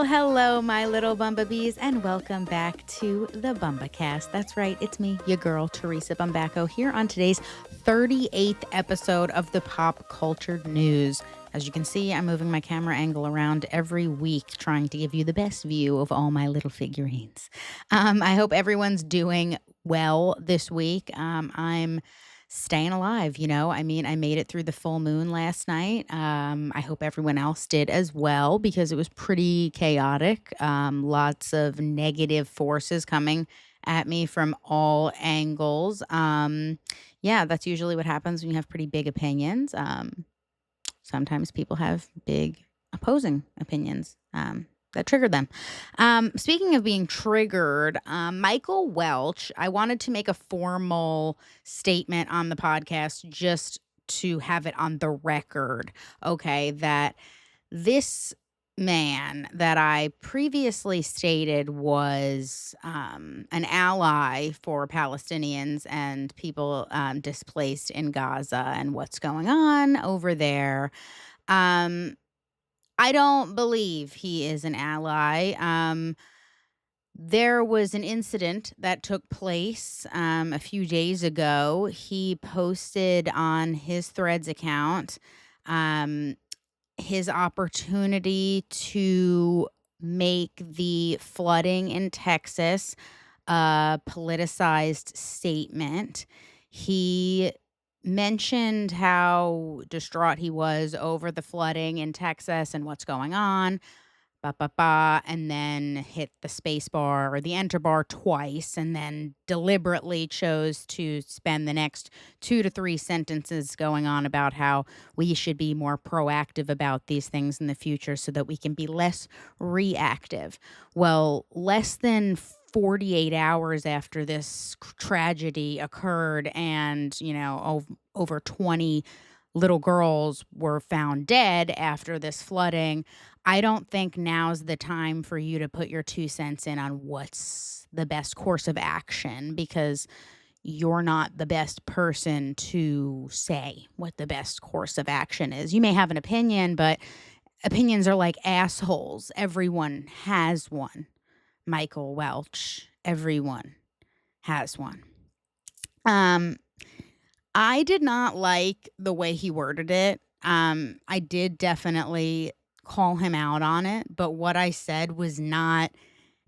Well, hello, my little Bumbabees, and welcome back to the Bumba.cast. That's right, it's me, your girl, Teresa Bumbaco, here on today's 38th episode of the Pop Culture News. As you can see, I'm moving my camera angle around every week, trying to give you the best view of all my little figurines. I hope everyone's doing well this week. I'm staying alive, I made it through the full moon last night. I hope everyone else did as well, because it was pretty chaotic. Lots of negative forces coming at me from all angles. Yeah, that's usually what happens when you have pretty big opinions. Sometimes people have big opposing opinions that triggered them. Speaking of being triggered, Michael Welch, I wanted to make a formal statement on the podcast just to have it on the record, okay, that this man that I previously stated was an ally for Palestinians and people displaced in Gaza and what's going on over there. I don't believe he is an ally. There was an incident that took place a few days ago. He posted on his Threads account his opportunity to make the flooding in Texas a politicized statement. He mentioned how distraught he was over the flooding in Texas and what's going on, and then hit the space bar or the enter bar twice, and then deliberately chose to spend the next 2 to 3 sentences going on about how we should be more proactive about these things in the future so that we can be less reactive. Well, less than 48 hours after this tragedy occurred and, over 20 little girls were found dead after this flooding, I don't think now's the time for you to put your 2 cents in on what's the best course of action, because you're not the best person to say what the best course of action is. You may have an opinion, but opinions are like assholes. Everyone has one. Michael Welch, everyone has one. I did not like the way he worded it. I did definitely call him out on it, but what I said was not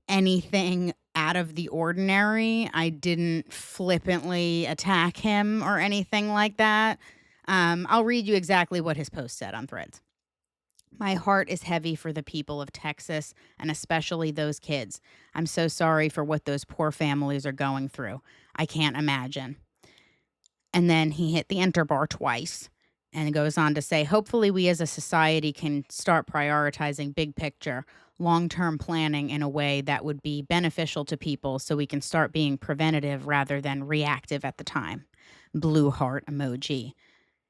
anything out of the ordinary. I didn't flippantly attack him or anything like that. I'll read you exactly what his post said on Threads. My heart is heavy for the people of Texas, and especially those kids. I'm so sorry for what those poor families are going through. I can't imagine. And then he hit the enter bar twice and goes on to say, hopefully we as a society can start prioritizing big picture, long-term planning in a way that would be beneficial to people so we can start being preventative rather than reactive at the time. Blue heart emoji.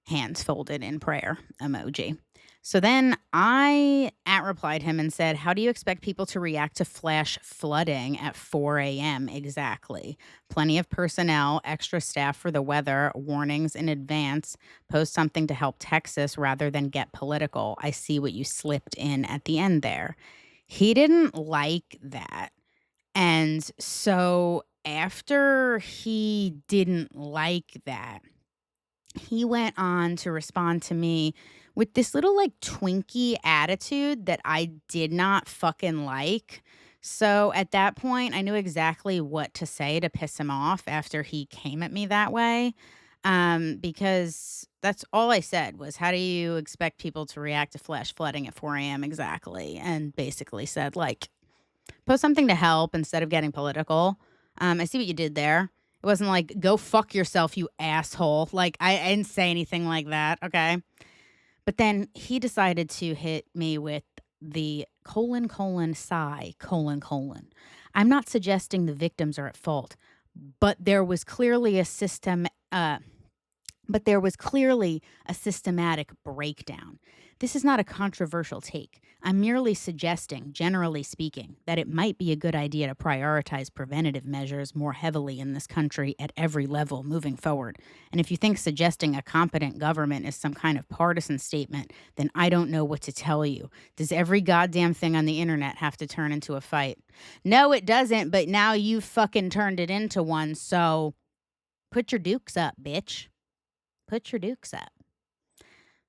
Hands folded in prayer emoji. So then I replied him and said, how do you expect people to react to flash flooding at 4 a.m. exactly? Plenty of personnel, extra staff for the weather, warnings in advance, post something to help Texas rather than get political. I see what you slipped in at the end there. He didn't like that. And so after he didn't like that, he went on to respond to me with this little Twinkie attitude that I did not fucking like. So at that point, I knew exactly what to say to piss him off after he came at me that way. Because that's all I said was, how do you expect people to react to flash flooding at 4 a.m. exactly? And basically said, post something to help instead of getting political. I see what you did there. It wasn't like, go fuck yourself, you asshole. I didn't say anything like that, okay? But then he decided to hit me with the : sigh, : I'm not suggesting the victims are at fault, but there was clearly a systematic breakdown. This is not a controversial take. I'm merely suggesting, generally speaking, that it might be a good idea to prioritize preventative measures more heavily in this country at every level moving forward. And if you think suggesting a competent government is some kind of partisan statement, then I don't know what to tell you. Does every goddamn thing on the internet have to turn into a fight? No, it doesn't, but now you fucking turned it into one, so put your dukes up, bitch. Put your dukes up.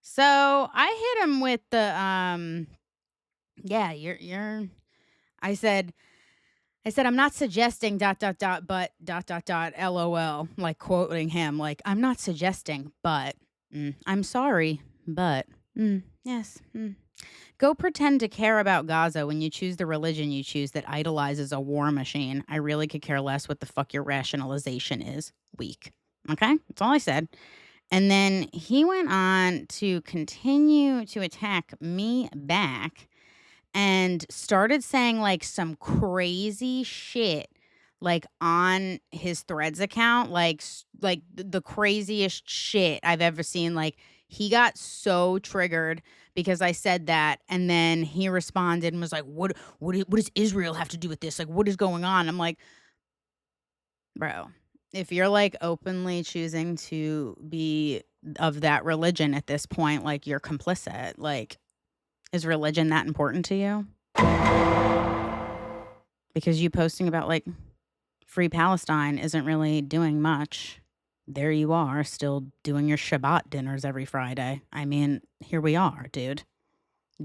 So I hit him with the yeah, you're I said I'm not suggesting ... but ... LOL, like quoting him, like I'm not suggesting, but I'm sorry, but yes. Go pretend to care about Gaza when you choose the religion you choose that idolizes a war machine. I really could care less what the fuck your rationalization is. Weak. Okay? That's all I said. And then he went on to continue to attack me back and started saying like some crazy shit like on his Threads account, like the craziest shit I've ever seen. Like he got so triggered because I said that, and then he responded and was like, what does Israel have to do with this? Like, what is going on? I'm like, bro, if you're like openly choosing to be of that religion at this point, like you're complicit. Like, is religion that important to you? Because you posting about like free Palestine isn't really doing much. There you are, still doing your Shabbat dinners every Friday. I mean, here we are, dude.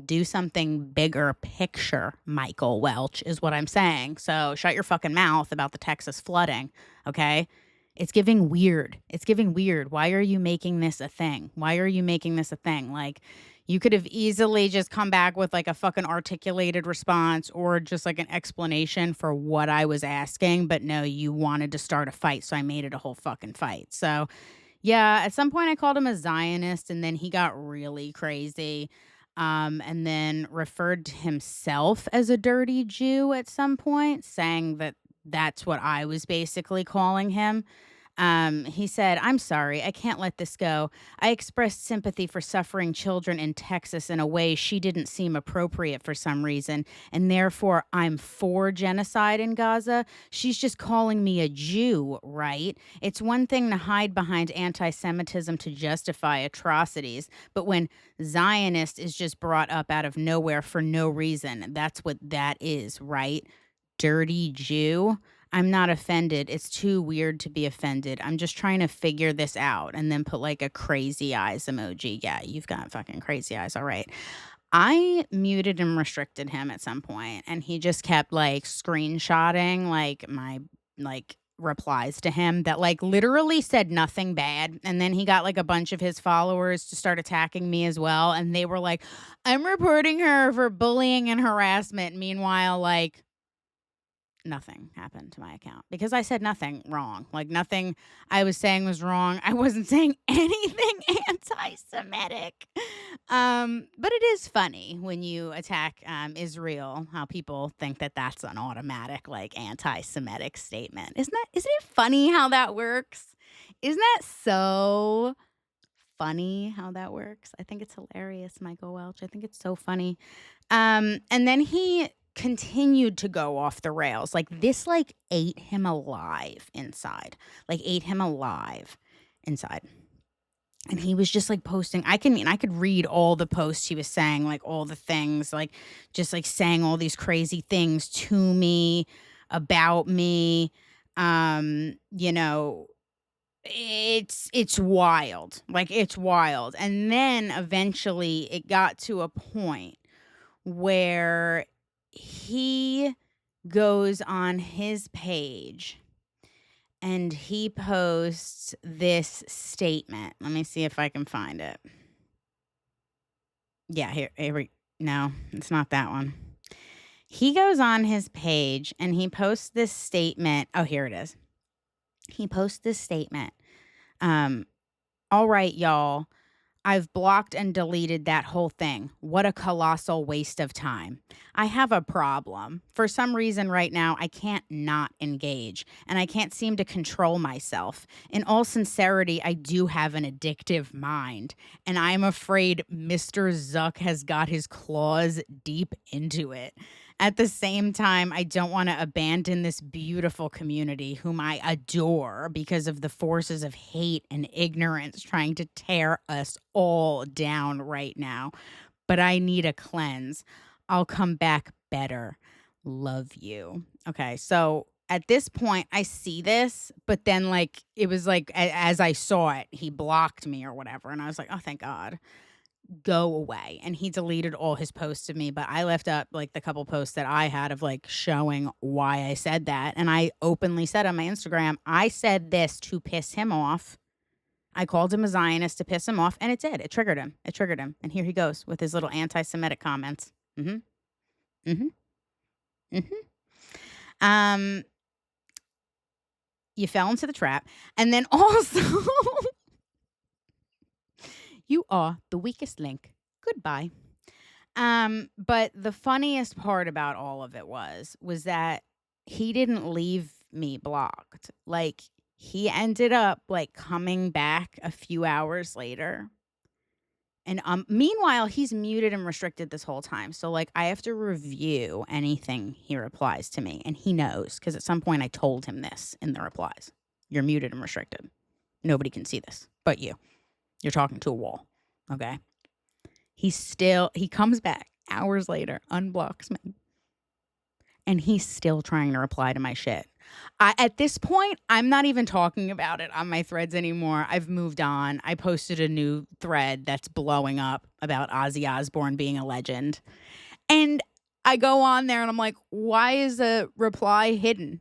Do something bigger picture, Michael Welch, is what I'm saying. So shut your fucking mouth about the Texas flooding, okay? It's giving weird. It's giving weird. Why are you making this a thing? Why are you making this a thing? Like, you could have easily just come back with like a fucking articulated response or just like an explanation for what I was asking. But no, you wanted to start a fight. So I made it a whole fucking fight. So yeah, at some point I called him a Zionist, and then he got really crazy. And then referred to himself as a dirty Jew at some point, saying that that's what I was basically calling him. He said, I'm sorry, I can't let this go. I expressed sympathy for suffering children in Texas in a way she didn't seem appropriate for some reason, and therefore I'm for genocide in Gaza. She's just calling me a Jew, right? It's one thing to hide behind anti-Semitism to justify atrocities, but when Zionist is just brought up out of nowhere for no reason, that's what that is, right? Dirty Jew. I'm not offended. It's too weird to be offended. I'm just trying to figure this out. And then put like a crazy eyes emoji. Yeah, you've got fucking crazy eyes. All right. I muted and restricted him at some point, and he just kept like screenshotting like my like replies to him that like literally said nothing bad. And then he got like a bunch of his followers to start attacking me as well. And they were like, I'm reporting her for bullying and harassment. Meanwhile, like, nothing happened to my account because I said nothing wrong. Like nothing I was saying was wrong. I wasn't saying anything anti-Semitic. But it is funny when you attack Israel, how people think that that's an automatic like anti-Semitic statement. Isn't it funny how that works? Isn't that so funny how that works? I think it's hilarious, Michael Welch. I think it's so funny. And then he continued to go off the rails. Like this like ate him alive inside. Like ate him alive inside. And he was just like posting. I could read all the posts he was saying, like all the things, like just like saying all these crazy things to me, about me. You know, it's wild. Like it's wild. And then eventually it got to a point where he goes on his page and he posts this statement. Let me see if I can find it. Yeah, no, it's not that one. He goes on his page and he posts this statement. Oh, here it is. He posts this statement. All right, y'all. I've blocked and deleted that whole thing. What a colossal waste of time. I have a problem. For some reason right now, I can't not engage and I can't seem to control myself. In all sincerity, I do have an addictive mind and I'm afraid Mr. Zuck has got his claws deep into it. At the same time, I don't want to abandon this beautiful community whom I adore because of the forces of hate and ignorance trying to tear us all down right now. But I need a cleanse. I'll come back better. Love you. Okay, so at this point, I see this, but then like it was like as I saw it, he blocked me or whatever, and I was like, oh, thank God, go away. And he deleted all his posts of me, but I left up like the couple posts that I had of like showing why I said that. And I openly said on my Instagram, I said this to piss him off. I called him a Zionist to piss him off, and it did. It triggered him. It triggered him. And here he goes with his little anti-Semitic comments. Mm-hmm. Mm-hmm. Mm-hmm. You fell into the trap. And then also you are the weakest link. Goodbye. But the funniest part about all of it was that he didn't leave me blocked. Like he ended up like coming back a few hours later. And meanwhile, he's muted and restricted this whole time. So like I have to review anything he replies to me, and he knows because at some point I told him this in the replies. You're muted and restricted. Nobody can see this but you. You're talking to a wall. Okay. He comes back hours later, unblocks me, and he's still trying to reply to my shit. At this point, I'm not even talking about it on my threads anymore. I've moved on. I posted a new thread that's blowing up about Ozzy Osbourne being a legend. And I go on there and I'm like, why is a reply hidden?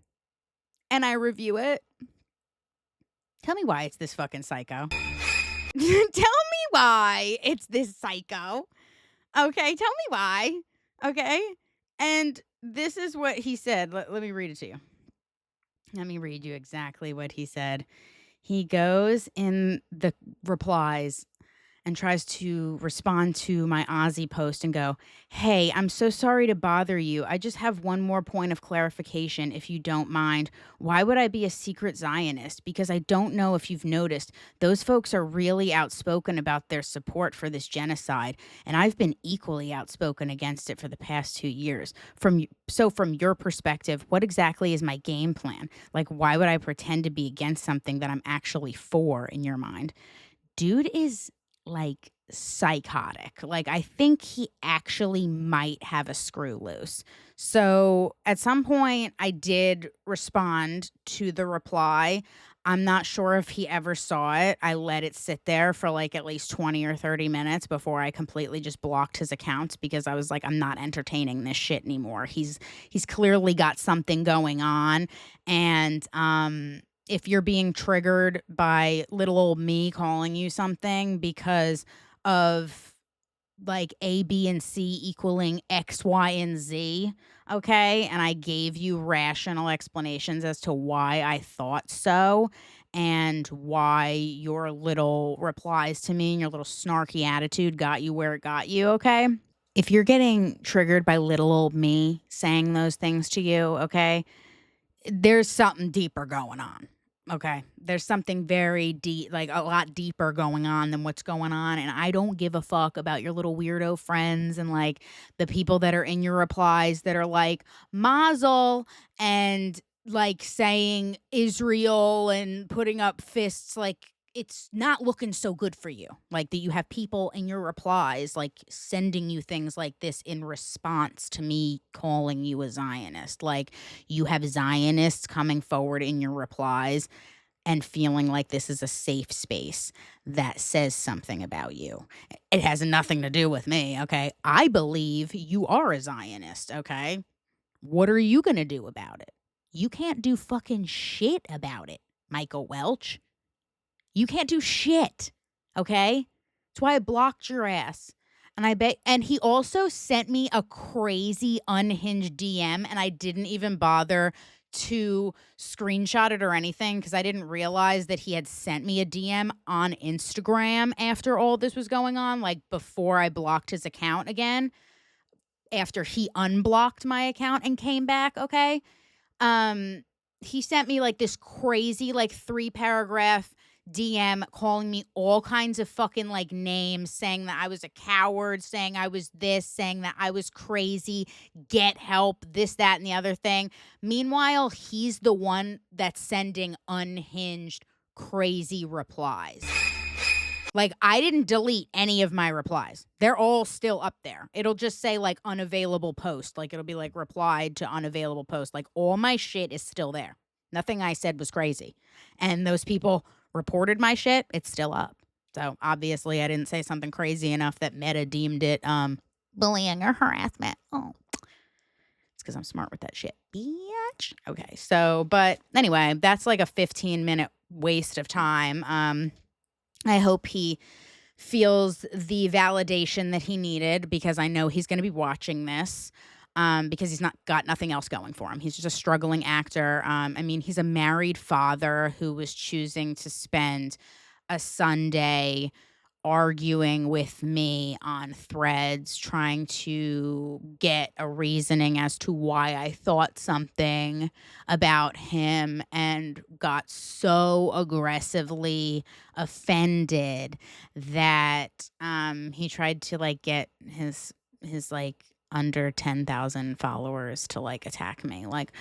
And I review it. Tell me why it's this fucking psycho. Tell me why it's this psycho. Okay, tell me why. Okay? And this is what he said. Let me read it to you. Let me read you exactly what he said. He goes in the replies and tries to respond to my Ozzy post and go, hey, I'm so sorry to bother you. I just have one more point of clarification, if you don't mind. Why would I be a secret Zionist? Because I don't know if you've noticed, those folks are really outspoken about their support for this genocide, and I've been equally outspoken against it for the past 2 years. From your perspective, what exactly is my game plan? Like, why would I pretend to be against something that I'm actually for in your mind? Dude is like psychotic. Like I think he actually might have a screw loose. So at some point I did respond to the reply. I'm not sure if he ever saw it. I let it sit there for like at least 20 or 30 minutes before I completely just blocked his accounts because I was like, I'm not entertaining this shit anymore. He's clearly got something going on. And if you're being triggered by little old me calling you something because of like A, B, and C equaling X, Y, and Z, okay? And I gave you rational explanations as to why I thought so and why your little replies to me and your little snarky attitude got you where it got you, okay? If you're getting triggered by little old me saying those things to you, okay, there's something deeper going on. Okay. There's something very deep, like a lot deeper going on than what's going on. And I don't give a fuck about your little weirdo friends and like the people that are in your replies that are like Mazel and like saying Israel and putting up fists. Like it's not looking so good for you. Like that you have people in your replies like sending you things like this in response to me calling you a Zionist. Like you have Zionists coming forward in your replies and feeling like this is a safe space that says something about you. It has nothing to do with me, okay? I believe you are a Zionist, okay? What are you going to do about it? You can't do fucking shit about it, Michael Welch. You can't do shit, okay? That's why I blocked your ass. And he also sent me a crazy unhinged DM and I didn't even bother to screenshot it or anything because I didn't realize that he had sent me a DM on Instagram after all this was going on, like before I blocked his account again, after he unblocked my account and came back, okay? He sent me like this crazy like 3-paragraph DM calling me all kinds of fucking like names, saying that I was a coward, saying I was this, saying that I was crazy, get help, this, that, and the other thing. Meanwhile, he's the one that's sending unhinged, crazy replies. Like, I didn't delete any of my replies. They're all still up there. It'll just say, like, unavailable post. Like, it'll be, like, replied to unavailable post. Like, all my shit is still there. Nothing I said was crazy. And those people reported my shit. It's still up. So, obviously, I didn't say something crazy enough that Meta deemed it bullying or harassment. Oh. It's because I'm smart with that shit. Bitch. Okay, so, but anyway, that's, like, a 15-minute waste of time. I hope he feels the validation that he needed because I know he's going to be watching this because he's not got nothing else going for him. He's just a struggling actor. I mean, he's a married father who was choosing to spend a Sunday arguing with me on Threads, trying to get a reasoning as to why I thought something about him, and got so aggressively offended that he tried to like get his like under 10,000 followers to like attack me. Like,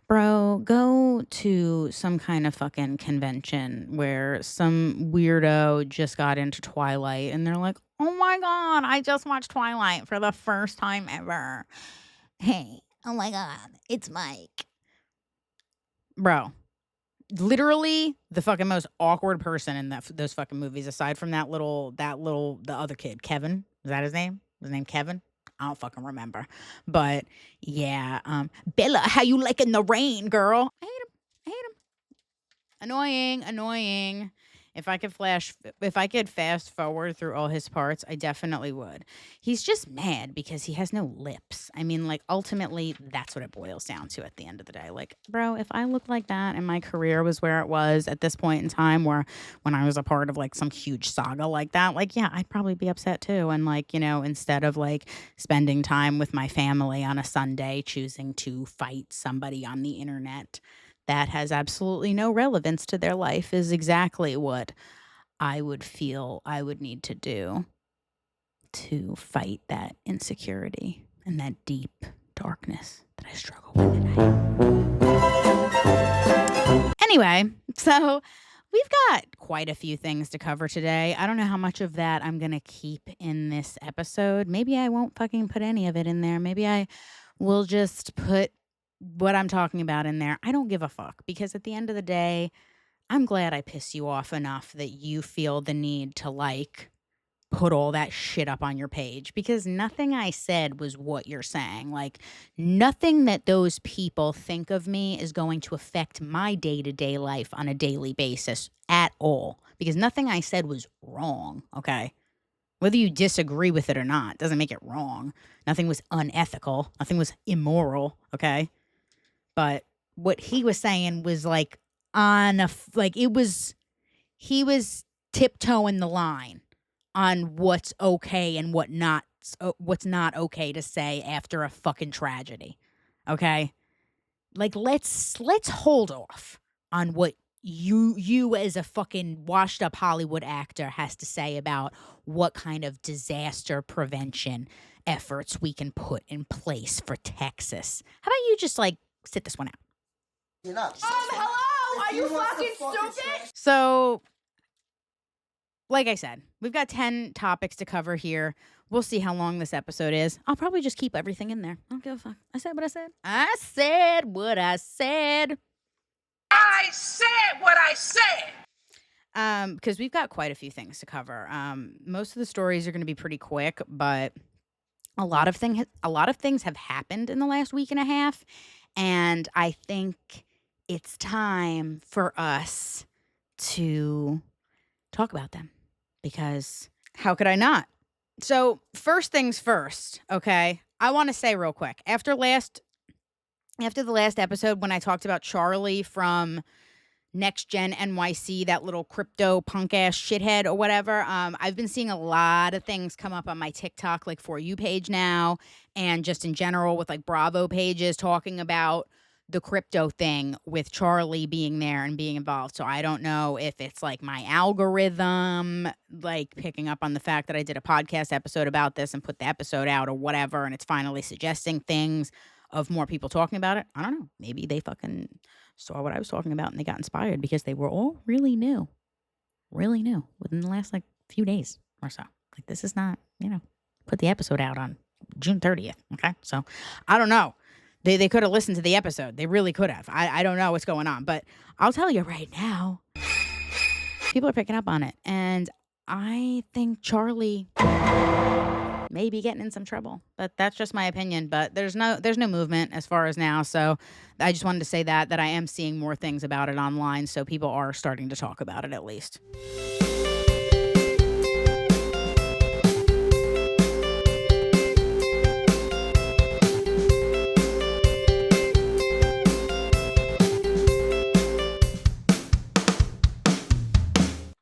bro, go to some kind of fucking convention where some weirdo just got into Twilight and they're like, oh my God, I just watched Twilight for the first time ever. Hey, oh my God, it's Mike. Bro, literally the fucking most awkward person in those fucking movies, aside from the other kid, Kevin. Is that his name? His name Kevin? I don't fucking remember. But yeah, Bella, how you liking the rain, girl? I hate him. Annoying. If I could fast forward through all his parts, I definitely would. He's just mad because he has no lips. I mean, like, ultimately, that's what it boils down to at the end of the day. Like, bro, if I looked like that and my career was where it was at this point in time, where when I was a part of, like, some huge saga like that, like, yeah, I'd probably be upset too. And, like, you know, instead of, like, spending time with my family on a Sunday, choosing to fight somebody on the internet that has absolutely no relevance to their life is exactly what I would feel I would need to do to fight that insecurity and that deep darkness that I struggle with at night. Anyway, so we've got quite a few things to cover today. I don't know how much of that I'm going to keep in this episode. Maybe I won't fucking put any of it in there. Maybe I will just put what I'm talking about in there. I don't give a fuck, because at the end of the day, I'm glad I pissed you off enough that you feel the need to like put all that shit up on your page, because nothing I said was what you're saying. Like, nothing that those people think of me is going to affect my day-to-day life on a daily basis at all, because nothing I said was wrong, okay? Whether you disagree with it or not doesn't make it wrong. Nothing was unethical. Nothing was immoral, okay? But what he was saying was like he was tiptoeing the line on what's okay and what's not okay to say after a fucking tragedy. Okay? Like, let's hold off on what you as a fucking washed up Hollywood actor has to say about what kind of disaster prevention efforts we can put in place for Texas. How about you just like sit this one out? You're not. Hello? Are you fucking stupid? So, like I said, we've got 10 topics to cover here. We'll see how long this episode is. I'll probably just keep everything in there. I don't give a fuck. I said what I said. I said what I said. I said what I said. Because we've got quite a few things to cover. Most of the stories are going to be pretty quick, but a lot of things have happened in the last week and a half, and I think it's time for us to talk about them, because how could I not? So first things first, okay? I want to say real quick, after last after the last episode when I talked about Charlie from Next Gen NYC, that little crypto punk ass shithead or whatever. I've been seeing a lot of things come up on my TikTok, like For You page now, and just in general with like Bravo pages talking about the crypto thing with Charlie being there and being involved. So I don't know if it's like my algorithm, like picking up on the fact that I did a podcast episode about this and put the episode out or whatever, and it's finally suggesting things of more people talking about it. I don't know. Maybe they fucking saw what I was talking about and they got inspired because they were all really new within the last like few days or so. Like this is not, put the episode out on June 30th. Okay. So I don't know. They could have listened to the episode. They really could have. I don't know what's going on, but I'll tell you right now, people are picking up on it. And I think Charlie may be getting in some trouble, but that's just my opinion. But there's no movement as far as now. So I just wanted to say that I am seeing more things about it online. So people are starting to talk about it at least.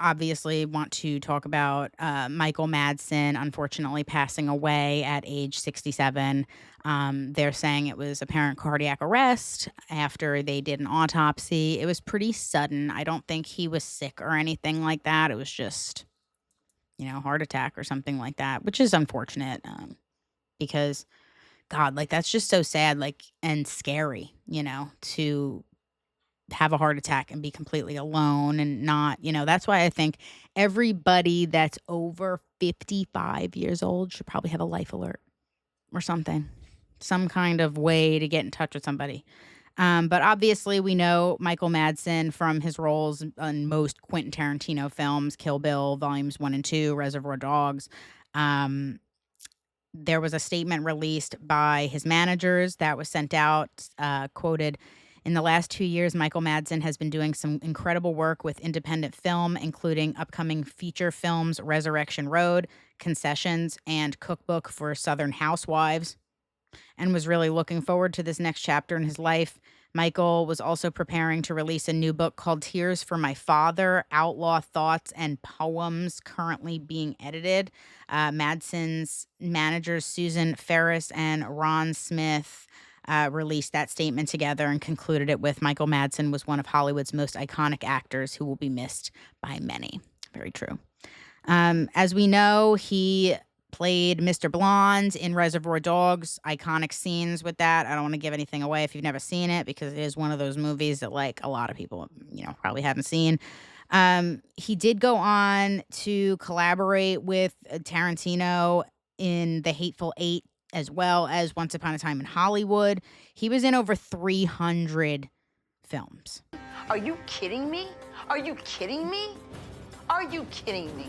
Obviously want to talk about Michael Madsen unfortunately passing away at age 67. They're saying it was apparent cardiac arrest after they did an autopsy. It was pretty sudden. I don't think he was sick or anything like that. It was just, heart attack or something like that, which is unfortunate because, God, like that's just so sad, like, and scary, to have a heart attack and be completely alone and not, that's why I think everybody that's over 55 years old should probably have a life alert or something, some kind of way to get in touch with somebody. But obviously we know Michael Madsen from his roles in most Quentin Tarantino films, Kill Bill, Volumes 1 and 2, Reservoir Dogs. There was a statement released by his managers that was sent out, quoted, "In the last 2 years, Michael Madsen has been doing some incredible work with independent film, including upcoming feature films Resurrection Road, Concessions, and Cookbook for Southern Housewives, and was really looking forward to this next chapter in his life. Michael was also preparing to release a new book called Tears for My Father, Outlaw Thoughts and Poems, currently being edited." Madsen's managers Susan Ferris and Ron Smith released that statement together and concluded it with, "Michael Madsen was one of Hollywood's most iconic actors who will be missed by many." Very true. As we know, he played Mr. Blonde in Reservoir Dogs. Iconic scenes with that. I don't want to give anything away if you've never seen it because it is one of those movies that like a lot of people, probably haven't seen. He did go on to collaborate with Tarantino in The Hateful Eight as well as Once Upon a Time in Hollywood. He was in over 300 films. Are you kidding me? Are you kidding me? Are you kidding me?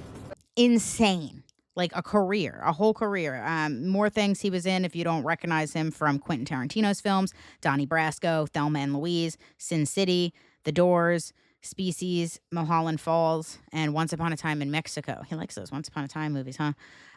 Insane. Like a career, a whole career. More things he was in if you don't recognize him from Quentin Tarantino's films: Donnie Brasco, Thelma and Louise, Sin City, The Doors, Species, Mulholland Falls, and Once Upon a Time in Mexico. He likes those Once Upon a Time movies, huh?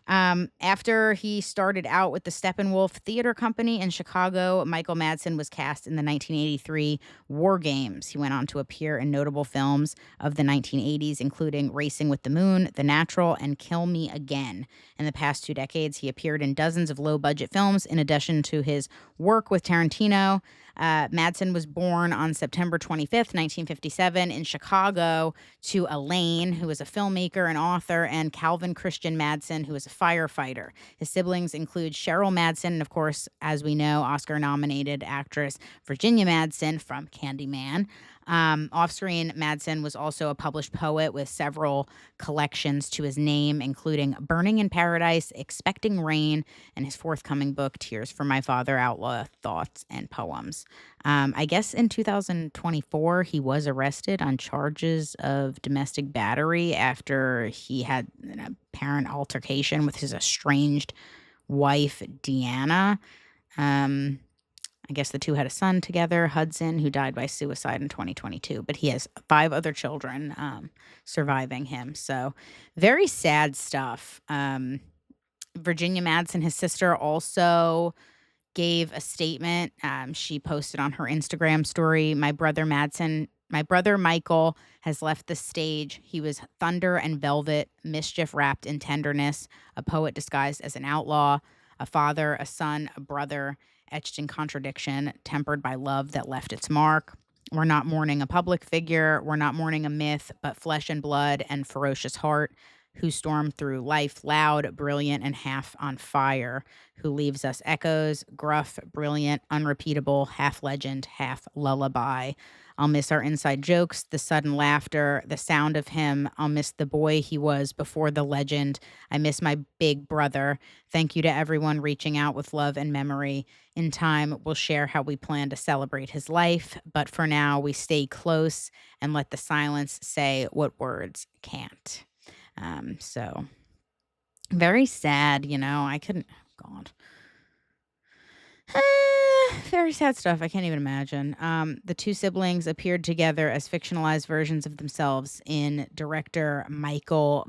After he started out with the Steppenwolf Theater Company in Chicago, Michael Madsen was cast in the 1983 War Games. He went on to appear in notable films of the 1980s, including Racing with the Moon, The Natural, and Kill Me Again. In the past 2 decades, he appeared in dozens of low-budget films, in addition to his work with Tarantino. Madsen was born on September 25th, 1957 in Chicago to Elaine, who is a filmmaker and author, and Calvin Christian Madsen, who is a firefighter. His siblings include Cheryl Madsen and, of course, as we know, Oscar-nominated actress Virginia Madsen from Candyman. Off-screen, Madsen was also a published poet with several collections to his name, including Burning in Paradise, Expecting Rain, and his forthcoming book, Tears for My Father, Outlaw Thoughts and Poems. I guess in 2024, he was arrested on charges of domestic battery after he had an apparent altercation with his estranged wife, Deanna. I guess the two had a son together, Hudson, who died by suicide in 2022. But he has 5 other children surviving him. So very sad stuff. Virginia Madsen, his sister, also gave a statement. She posted on her Instagram story, my brother Michael has left the stage. He was thunder and velvet, mischief wrapped in tenderness, a poet disguised as an outlaw, a father, a son, a brother, etched in contradiction, tempered by love that left its mark. We're not mourning a public figure. We're not mourning a myth, but flesh and blood and ferocious heart who stormed through life loud, brilliant, and half on fire, who leaves us echoes, gruff, brilliant, unrepeatable, half legend, half lullaby. I'll miss our inside jokes, the sudden laughter, the sound of him. I'll miss the boy he was before the legend. I miss my big brother. Thank you to everyone reaching out with love and memory. In time, we'll share how we plan to celebrate his life. But for now, we stay close and let the silence say what words can't. So very sad, I couldn't, God. Very sad stuff. I can't even imagine. The two siblings appeared together as fictionalized versions of themselves in director Michael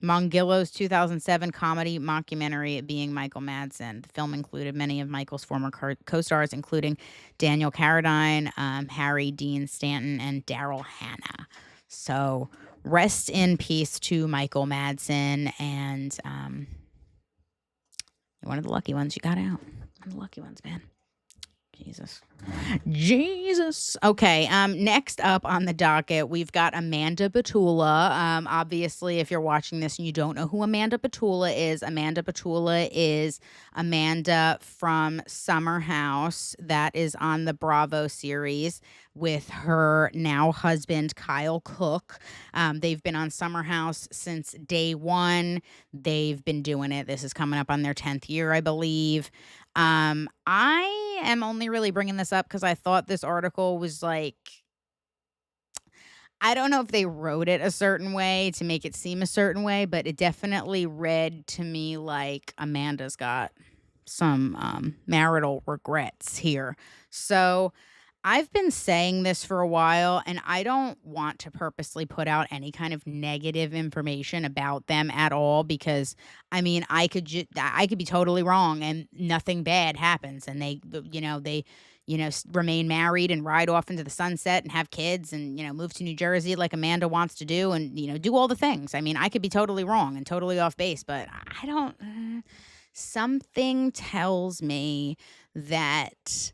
Mongillo's 2007 comedy mockumentary Being Michael Madsen. The film included many of Michael's former co-stars, including Daniel Carradine, Harry Dean Stanton, and Daryl Hannah. So rest in peace to Michael Madsen, and you're one of the lucky ones. You got out. One of the lucky ones, man. Jesus. Okay. Next up on the docket, we've got Amanda Batula. Obviously, if you're watching this and you don't know who Amanda Batula is Amanda from Summer House, that is on the Bravo series with her now husband, Kyle Cooke. They've been on Summer House since day one. They've been doing it. This is coming up on their 10th year, I believe. I am only really bringing this up because I thought this article was like, I don't know if they wrote it a certain way to make it seem a certain way, but it definitely read to me like Amanda's got some marital regrets here. So I've been saying this for a while, and I don't want to purposely put out any kind of negative information about them at all because, I could be totally wrong and nothing bad happens, and they remain married and ride off into the sunset and have kids and, move to New Jersey like Amanda wants to do and, do all the things. I could be totally wrong and totally off base, but I don't. Something tells me that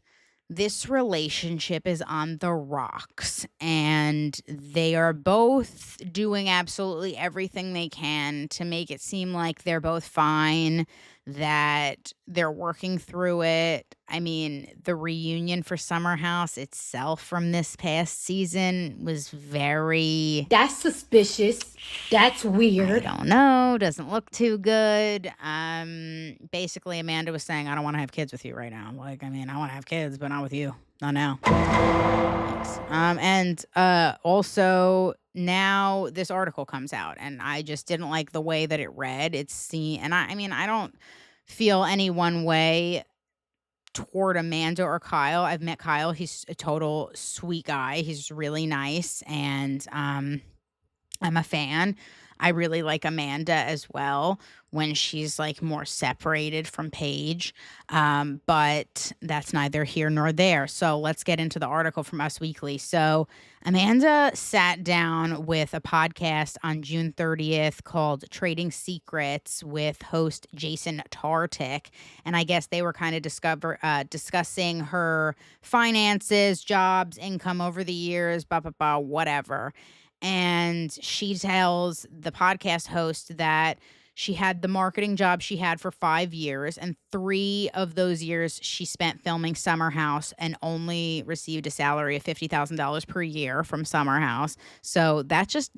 this relationship is on the rocks, and they are both doing absolutely everything they can to make it seem like they're both fine, that they're working through it. The reunion for Summer House itself from this past season was very... That's suspicious. That's weird. I don't know. Doesn't look too good. Basically, Amanda was saying, I don't want to have kids with you right now. I want to have kids, but not with you. Not now. Thanks. And also, now this article comes out, and I just didn't like the way that it read. I don't feel any one way toward Amanda or Kyle. I've met Kyle. He's a total sweet guy. He's really nice, and I'm a fan. I really like Amanda as well when she's like more separated from Paige. But that's neither here nor there. So let's get into the article from Us Weekly. So Amanda sat down with a podcast on June 30th called Trading Secrets with host Jason Tartick. And I guess they were kind of discussing her finances, jobs, income over the years, whatever. And she tells the podcast host that she had the marketing job she had for 5 years, and 3 of those years she spent filming Summer House and only received a salary of $50,000 per year from Summer House. So that's just,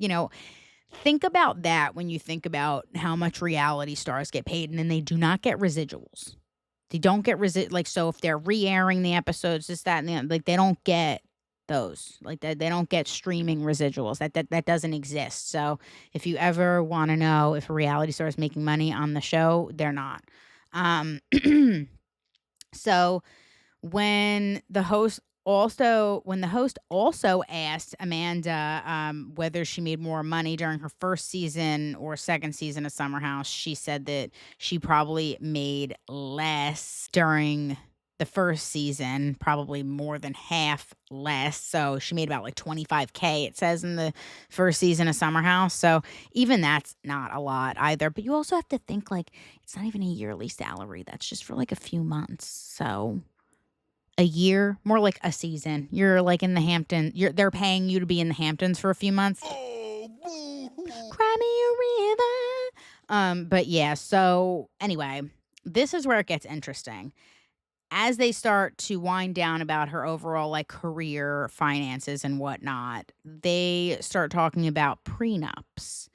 think about that when you think about how much reality stars get paid, and then they do not get residuals. They don't get so if they're re-airing the episodes, this, that, and the other, they don't get those, that they don't get streaming residuals. That doesn't exist. So if you ever want to know if a reality star is making money on the show, they're not. So when the host when the host also asked Amanda whether she made more money during her first season or second season of Summer House, she said that she probably made less during the first season, probably more than half less. So she made about like $25K, it says, in the first season of Summer House. So even that's not a lot either. But you also have to think, like, it's not even a yearly salary. That's just for like a few months. So a year, more like a season. You're like in the Hamptons. They're paying you to be in the Hamptons for a few months. Cry me a river. But yeah, so anyway, this is where it gets interesting. As they start to wind down about her overall like career, finances, and whatnot, they start talking about prenups.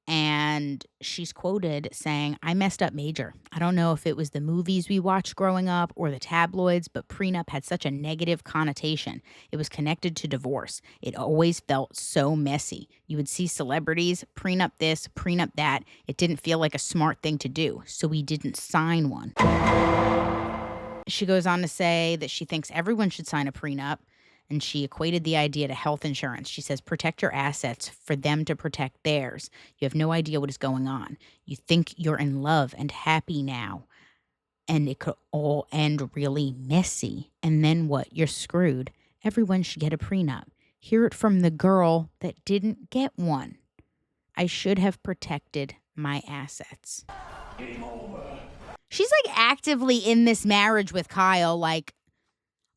And she's quoted saying, "I messed up major. I don't know if it was the movies we watched growing up or the tabloids, but prenup had such a negative connotation. It was connected to divorce. It always felt so messy. You would see celebrities, prenup this, prenup that. It didn't feel like a smart thing to do, so we didn't sign one." She goes on to say that she thinks everyone should sign a prenup, and she equated the idea to health insurance. She says, protect your assets for them to protect theirs. You have no idea what is going on. You think you're in love and happy now, and it could all end really messy. And then what? You're screwed. Everyone should get a prenup. Hear it from the girl that didn't get one. I should have protected my assets. Game over. She's like actively in this marriage with Kyle, like,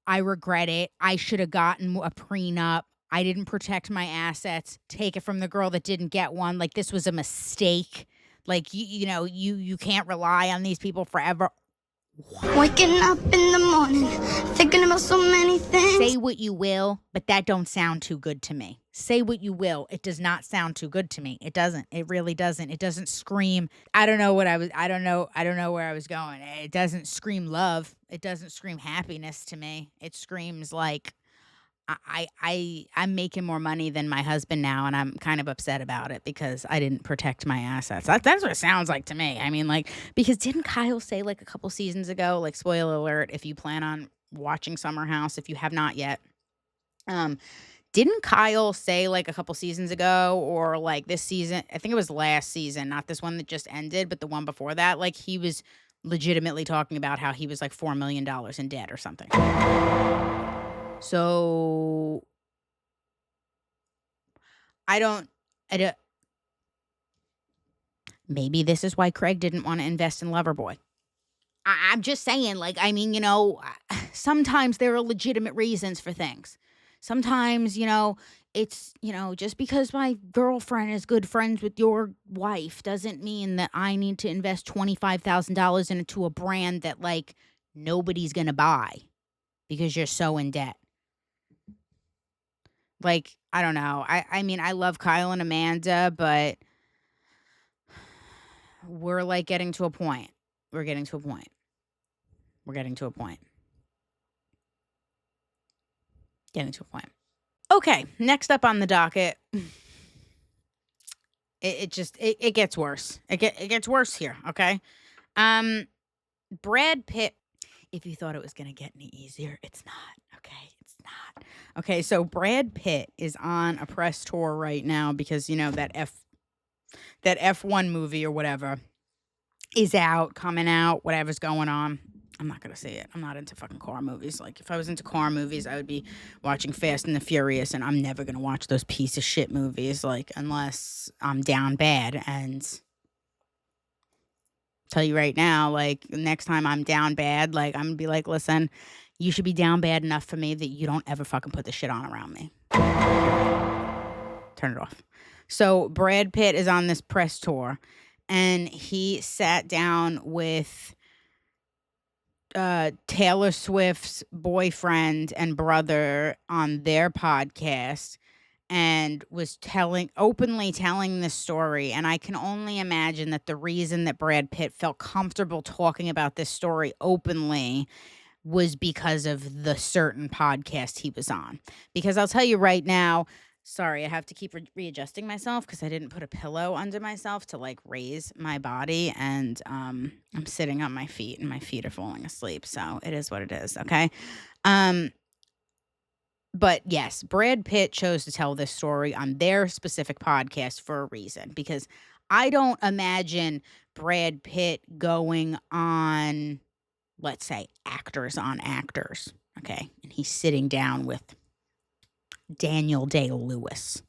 I regret it. I should have gotten a prenup. I didn't protect my assets. Take it from the girl that didn't get one. Like, this was a mistake. Like, you can't rely on these people forever. Waking up in the morning, thinking about so many things. Say what you will, but that don't sound too good to me. Say what you will. It does not sound too good to me. It doesn't. It really doesn't. It doesn't scream. I don't know where I was going. It doesn't scream love. It doesn't scream happiness to me. It screams like I'm making more money than my husband now, and I'm kind of upset about it because I didn't protect my assets. That's what it sounds like to me. I mean, like, because didn't Kyle say like a couple seasons ago, like, spoiler alert, if you plan on watching Summer House, if you have not yet, didn't Kyle say like a couple seasons ago or like this season, I think it was last season, not this one that just ended, but the one before that, like he was legitimately talking about how he was like $4 million in debt or something. So I don't, maybe this is why Craig didn't want to invest in Loverboy. I'm just saying, like, I mean, sometimes there are legitimate reasons for things. Sometimes, it's, just because my girlfriend is good friends with your wife doesn't mean that I need to invest $25,000 into a brand that, like, nobody's going to buy because you're so in debt. Like, I don't know. I mean, I love Kyle and Amanda, but we're, like, getting to a point. We're getting to a point. Okay, next up on the docket. It gets worse. It gets worse here, okay? Brad Pitt, if you thought it was going to get any easier, it's not, okay? It's not. Okay, so Brad Pitt is on a press tour right now because, that F1 movie or whatever is coming out, whatever's going on. I'm not going to see it. I'm not into fucking car movies. Like, if I was into car movies, I would be watching Fast and the Furious, and I'm never going to watch those piece of shit movies, like, unless I'm down bad. And tell you right now, like, next time I'm down bad, like, I'm going to be like, listen, you should be down bad enough for me that you don't ever fucking put this shit on around me. Turn it off. So Brad Pitt is on this press tour, and he sat down with Taylor Swift's boyfriend and brother on their podcast and was openly telling this story. And I can only imagine that the reason that Brad Pitt felt comfortable talking about this story openly was because of the certain podcast he was on. Because I'll tell you right now, sorry, I have to keep readjusting myself because I didn't put a pillow under myself to, like, raise my body, and I'm sitting on my feet and my feet are falling asleep, so it is what it is, okay? But yes, Brad Pitt chose to tell this story on their specific podcast for a reason, because I don't imagine Brad Pitt going on, let's say, Actors on Actors, okay? And he's sitting down with Daniel Day-Lewis.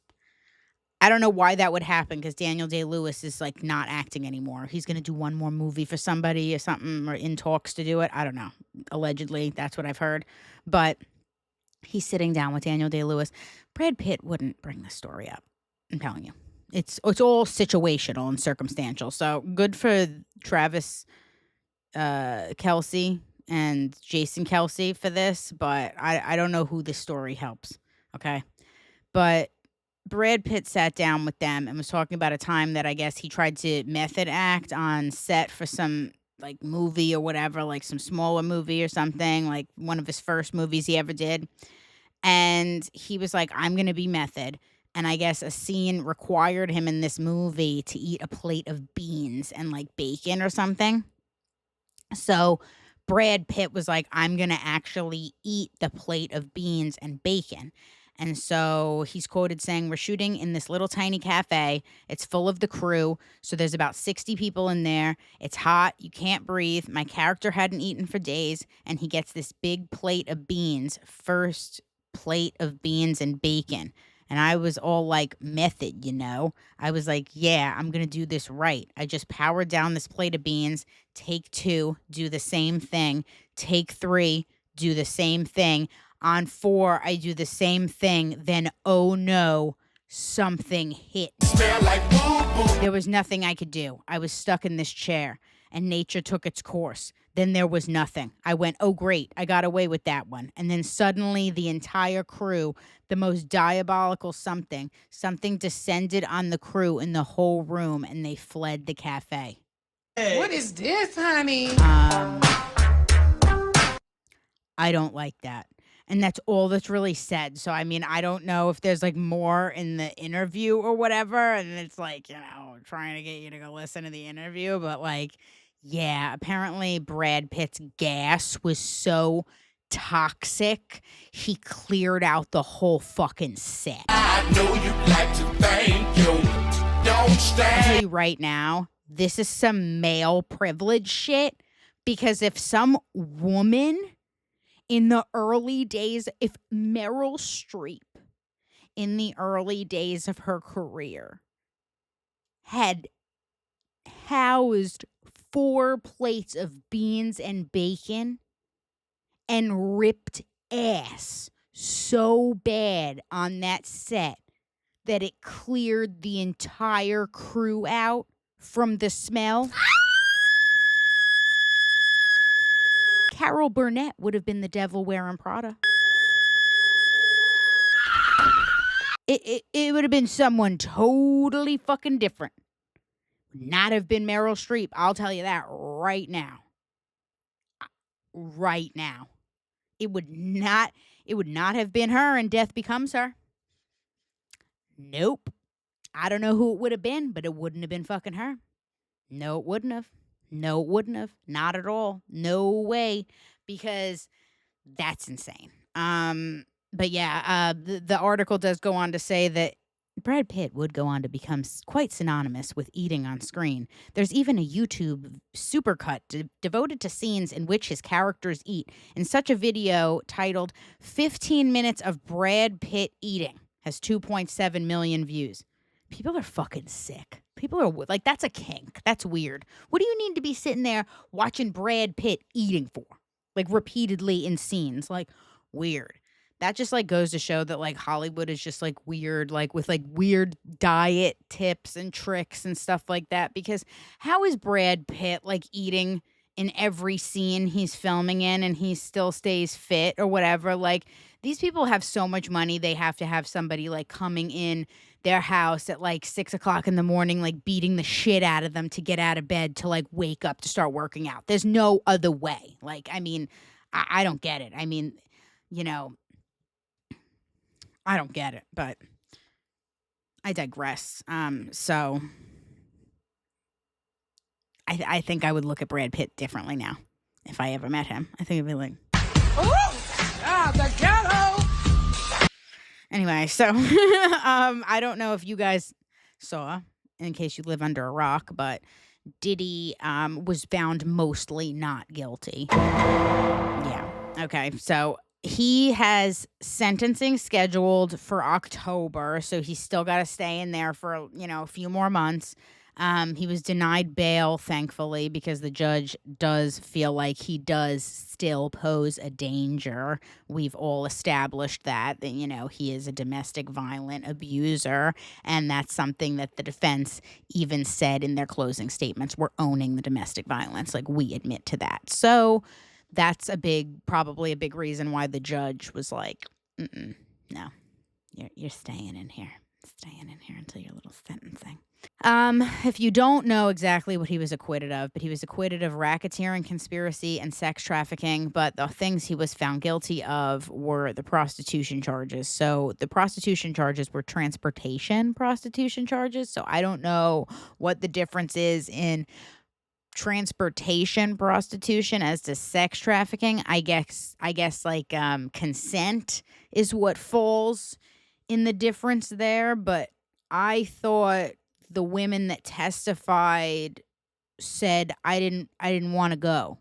I don't know why that would happen, because Daniel Day-Lewis is like not acting anymore. He's going to do one more movie for somebody or something, or in talks to do it. I don't know. Allegedly, that's what I've heard. But he's sitting down with Daniel Day-Lewis. Brad Pitt wouldn't bring this story up. I'm telling you. It's all situational and circumstantial. So good for Travis Kelce and Jason Kelce for this, but I don't know who this story helps. Okay. But Brad Pitt sat down with them and was talking about a time that I guess he tried to method act on set for some like movie or whatever, like some smaller movie or something, like one of his first movies he ever did. And he was like, I'm going to be method. And I guess a scene required him in this movie to eat a plate of beans and like bacon or something. So Brad Pitt was like, I'm going to actually eat the plate of beans and bacon. And so he's quoted saying, we're shooting in this little tiny cafe. It's full of the crew. So there's about 60 people in there. It's hot. You can't breathe. My character hadn't eaten for days. And he gets this big plate of beans, first plate of beans and bacon. And I was all like, method, you know? I was like, yeah, I'm going to do this right. I just powered down this plate of beans. Take 2, do the same thing. Take 3, do the same thing. On 4, I do the same thing. Then, oh no, something hit. Smell like boo-boo. There was nothing I could do. I was stuck in this chair, and nature took its course. Then there was nothing. I went, oh great, I got away with that one. And then suddenly the entire crew, the most diabolical something descended on the crew in the whole room, and they fled the cafe. Hey. What is this, honey? I don't like that. And that's all that's really said. So, I mean, I don't know if there's like more in the interview or whatever. And it's like, you know, trying to get you to go listen to the interview. But like, yeah, apparently Brad Pitt's gas was so toxic, he cleared out the whole fucking set. I know you'd like to thank you. Don't stand. I'll tell you right now, this is some male privilege shit. Because if some woman in the early days, if Meryl Streep in the early days of her career had housed 4 plates of beans and bacon and ripped ass so bad on that set that it cleared the entire crew out from the smell, Carol Burnett would have been the devil wearing Prada. It would have been someone totally fucking different. Not have been Meryl Streep. I'll tell you that right now. Right now. It would not have been her in Death Becomes Her. Nope. I don't know who it would have been, but it wouldn't have been fucking her. No, it wouldn't have. No, it wouldn't have. Not at all. No way. Because that's insane. But yeah, the article does go on to say that Brad Pitt would go on to become quite synonymous with eating on screen. There's even a YouTube supercut devoted to scenes in which his characters eat. In such a video titled 15 Minutes of Brad Pitt Eating has 2.7 million views. People are fucking sick. People are like, that's a kink. That's weird. What do you need to be sitting there watching Brad Pitt eating for? Like repeatedly in scenes. Like, weird. That just like goes to show that like Hollywood is just like weird, like with like weird diet tips and tricks and stuff like that. Because how is Brad Pitt like eating in every scene he's filming in and he still stays fit or whatever? Like, these people have so much money, they have to have somebody like coming in their house at like 6 o'clock in the morning, like beating the shit out of them to get out of bed to like wake up to start working out. There's no other way. Like, I mean, I don't get it. I mean, you know, I don't get it, but I digress. So I think I would look at Brad Pitt differently now if I ever met him. I think I'd be like, oh, the ghetto. Anyway, so I don't know if you guys saw, in case you live under a rock, but Diddy was found mostly not guilty. Yeah. Okay. So he has sentencing scheduled for October, so he's still got to stay in there for, a few more months. He was denied bail, thankfully, because the judge does feel like he does still pose a danger. We've all established that, he is a domestic violent abuser, and that's something that the defense even said in their closing statements. We're owning the domestic violence. Like, we admit to that. So that's probably a big reason why the judge was like, no, you're staying in here. Staying in here until your little sentencing. If you don't know exactly what he was acquitted of, but he was acquitted of racketeering, conspiracy, and sex trafficking. But the things he was found guilty of were the prostitution charges. So the prostitution charges were transportation prostitution charges. So I don't know what the difference is in transportation prostitution as to sex trafficking. I guess like consent is what falls in the difference there, but I thought the women that testified said I didn't want to go.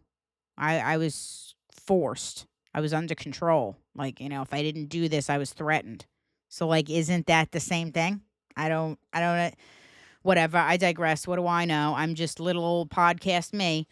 I was forced. I was under control. Like, if I didn't do this, I was threatened. So like, isn't that the same thing? I don't whatever. I digress. What do I know? I'm just little old podcast me.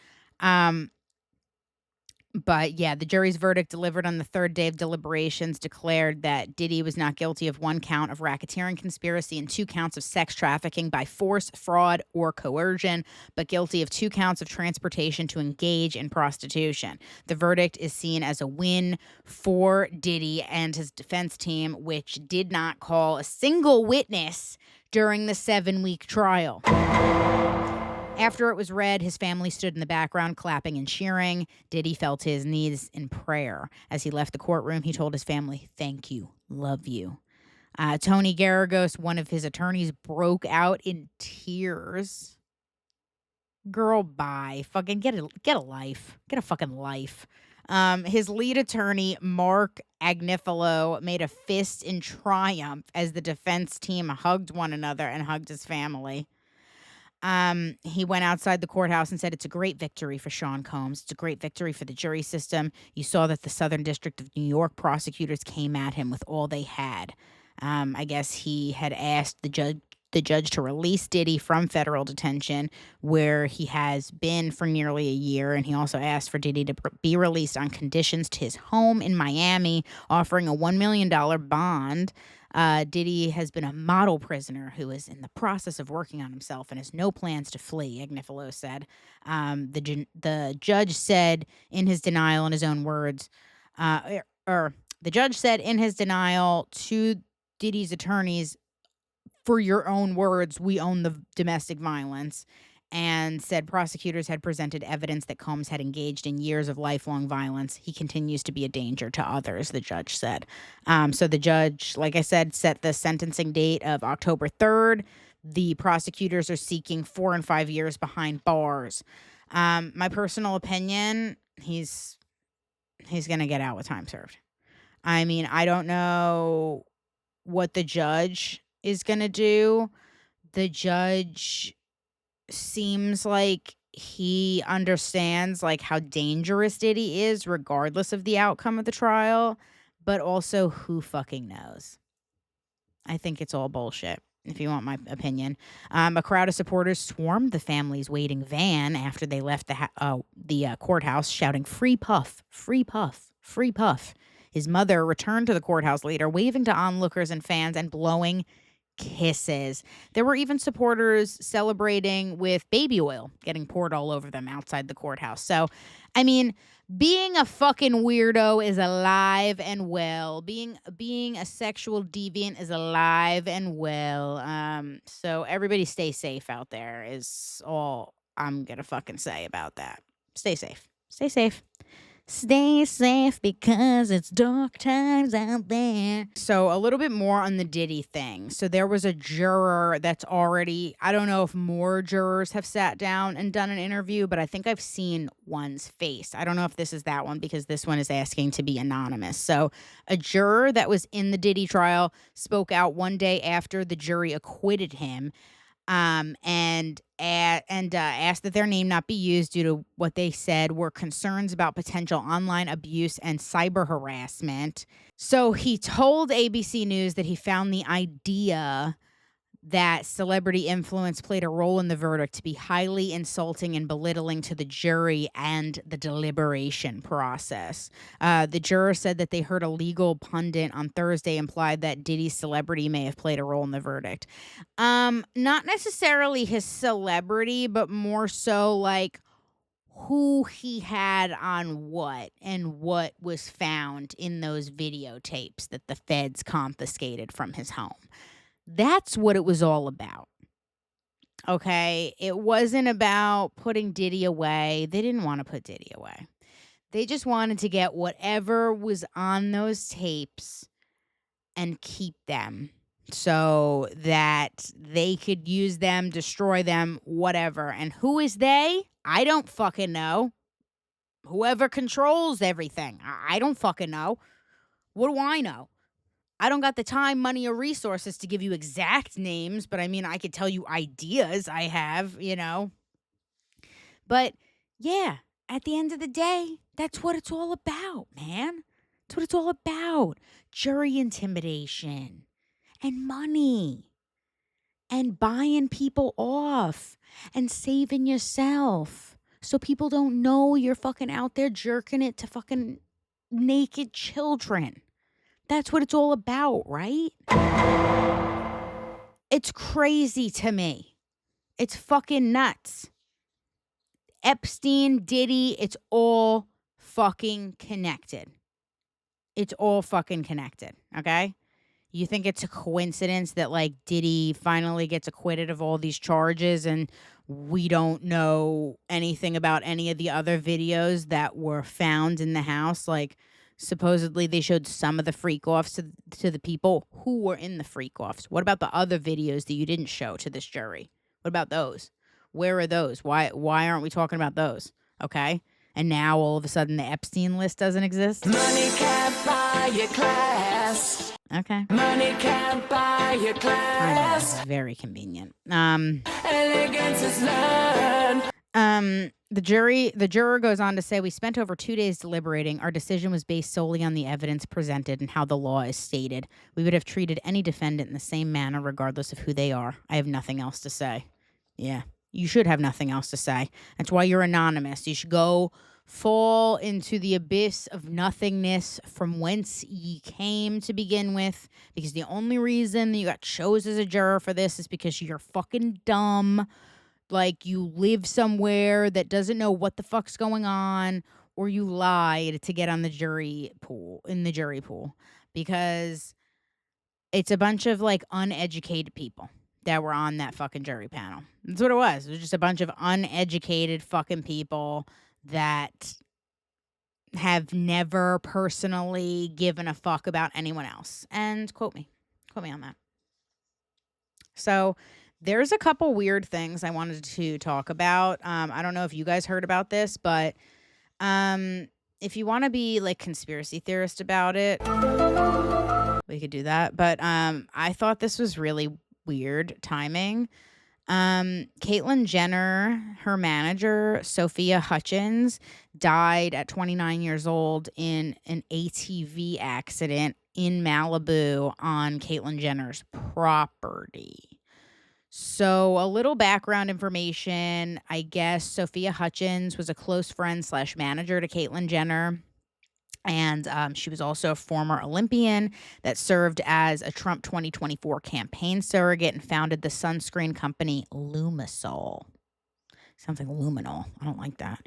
But yeah, the jury's verdict delivered on the third day of deliberations declared that Diddy was not guilty of 1 count of racketeering conspiracy and 2 counts of sex trafficking by force, fraud, or coercion, but guilty of 2 counts of transportation to engage in prostitution. The verdict is seen as a win for Diddy and his defense team, which did not call a single witness during the 7-week trial. After it was read, his family stood in the background clapping and cheering. Diddy felt his knees in prayer. As he left the courtroom, he told his family, "Thank you, love you." Tony Garagos, one of his attorneys, broke out in tears. Girl, bye. Fucking get a life. Get a fucking life. His lead attorney, Mark Agnifilo, made a fist in triumph as the defense team hugged one another and hugged his family. He went outside the courthouse and said, "It's a great victory for Sean Combs. It's a great victory for the jury system. You saw that the Southern District of New York prosecutors came at him with all they had." I guess he had asked the judge to release Diddy from federal detention, where he has been for nearly a year. And he also asked for Diddy to be released on conditions to his home in Miami, offering a $1 million bond. Diddy has been a model prisoner who is in the process of working on himself and has no plans to flee, Agnifilo said. The judge said in his denial, in his own words, the judge said in his denial to Diddy's attorneys, "For your own words, we own the domestic violence," and said prosecutors had presented evidence that Combs had engaged in years of lifelong violence. He continues to be a danger to others, the judge said. So the judge, like I said, set the sentencing date of October 3rd. The prosecutors are seeking 4 and 5 years behind bars. My personal opinion, he's going to get out with time served. I mean, I don't know what the judge is going to do. The judge seems like he understands like how dangerous Diddy is regardless of the outcome of the trial, but also who fucking knows. I think it's all bullshit, if you want my opinion. A crowd of supporters swarmed the family's waiting van after they left the courthouse, shouting, "Free Puff, free Puff, free Puff." His mother returned to the courthouse later, waving to onlookers and fans and blowing kisses. There were even supporters celebrating with baby oil getting poured all over them outside the courthouse. So, I mean, being a fucking weirdo is alive and well. Being a sexual deviant is alive and well. So everybody stay safe out there is all I'm gonna fucking say about that. Stay safe. Stay safe. Stay safe because it's dark times out there. So a little bit more on the Diddy thing. So there was a juror that's already, I don't know if more jurors have sat down and done an interview, but I think I've seen one's face. I don't know if this is that one because this one is asking to be anonymous. So a juror that was in the Diddy trial spoke out one day after the jury acquitted him, and asked that their name not be used due to what they said were concerns about potential online abuse and cyber harassment. So he told ABC News that he found the idea that celebrity influence played a role in the verdict to be highly insulting and belittling to the jury and the deliberation process. The juror said that they heard a legal pundit on Thursday implied that Diddy's celebrity may have played a role in the verdict. Not necessarily his celebrity, but more so like who he had on what and what was found in those videotapes that the feds confiscated from his home. That's what it was all about. Okay? It wasn't about putting Diddy away. They didn't want to put Diddy away. They just wanted to get whatever was on those tapes and keep them so that they could use them, destroy them, whatever. And who is they? I don't fucking know. Whoever controls everything. I don't fucking know. What do I know? I don't got the time, money, or resources to give you exact names, but I mean, I could tell you ideas I have, you know. But yeah, at the end of the day, that's what it's all about, man. That's what it's all about. Jury intimidation and money and buying people off and saving yourself so people don't know you're fucking out there jerking it to fucking naked children. That's what it's all about, right? It's crazy to me. It's fucking nuts. Epstein, Diddy, it's all fucking connected. It's all fucking connected, okay? You think it's a coincidence that, like, Diddy finally gets acquitted of all these charges and we don't know anything about any of the other videos that were found in the house? Like, supposedly they showed some of the freak-offs to the people who were in the freak-offs. What about the other videos that you didn't show to this jury? What about those? Where are those? Why aren't we talking about those? Okay? And now all of a sudden the Epstein list doesn't exist? Money can't buy your class. Okay. Money can't buy your class. I know, very convenient. Elegance is learned. The juror goes on to say, we spent over 2 days deliberating. Our decision was based solely on the evidence presented and how the law is stated. We would have treated any defendant in the same manner regardless of who they are. I have nothing else to say. Yeah, you should have nothing else to say. That's why you're anonymous. You should go fall into the abyss of nothingness from whence ye came to begin with, because the only reason that you got chose as a juror for this is because you're fucking dumb. Like, you live somewhere that doesn't know what the fuck's going on, or you lied to get on the jury pool, because it's a bunch of, like, uneducated people that were on that fucking jury panel. That's what it was. It was just a bunch of uneducated fucking people that have never personally given a fuck about anyone else. And quote me on that. So there's a couple weird things I wanted to talk about. I don't know if you guys heard about this, but if you want to be like conspiracy theorist about it, we could do that. But I thought this was really weird timing. Caitlyn Jenner, her manager, Sophia Hutchins, died at 29 years old in an ATV accident in Malibu on Caitlyn Jenner's property. So a little background information. I guess Sophia Hutchins was a close friend / manager to Caitlyn Jenner. And she was also a former Olympian that served as a Trump 2024 campaign surrogate and founded the sunscreen company Lumisol. Sounds like luminol. I don't like that.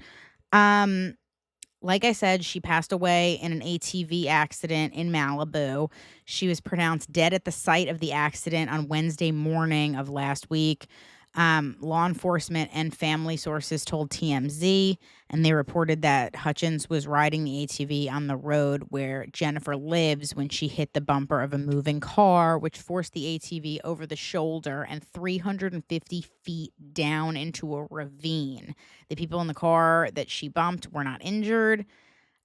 Like I said, she passed away in an ATV accident in Malibu. She was pronounced dead at the site of the accident on Wednesday morning of last week. Law enforcement and family sources told TMZ, and they reported that Hutchins was riding the ATV on the road where Jennifer lives when she hit the bumper of a moving car, which forced the ATV over the shoulder and 350 feet down into a ravine. The people in the car that she bumped were not injured.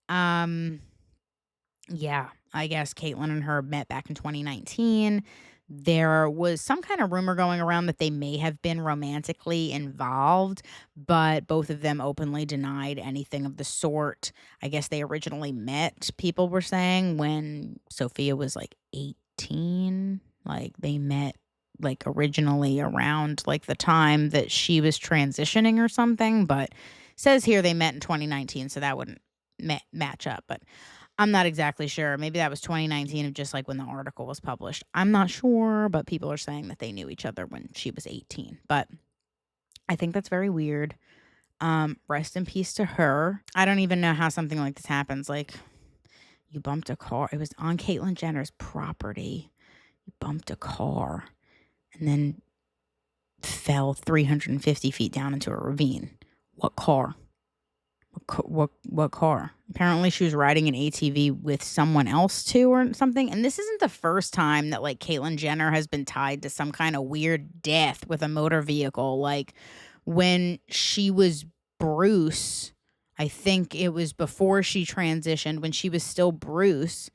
Yeah, I guess CAITLYN and her met back in 2019. There was some kind of rumor going around that they may have been romantically involved, but both of them openly denied anything of the sort. I guess they originally met, people were saying, when Sophia was like 18. Like they met like originally around like the time that she was transitioning or something, but says here they met in 2019, so that wouldn't match up. But I'm not exactly sure. Maybe that was 2019 of just like when the article was published. I'm not sure, but people are saying that they knew each other when she was 18. But I think that's very weird. Rest in peace to her. I don't even know how something like this happens. Like, you bumped a car. It was on Caitlyn Jenner's property. You bumped a car and then fell 350 feet down into a ravine. What car? What car? Apparently she was riding an ATV with someone else too or something. And this isn't the first time that like Caitlyn Jenner has been tied to some kind of weird death with a motor vehicle. Like when she was Bruce, I think it was before she transitioned, when she was still Bruce,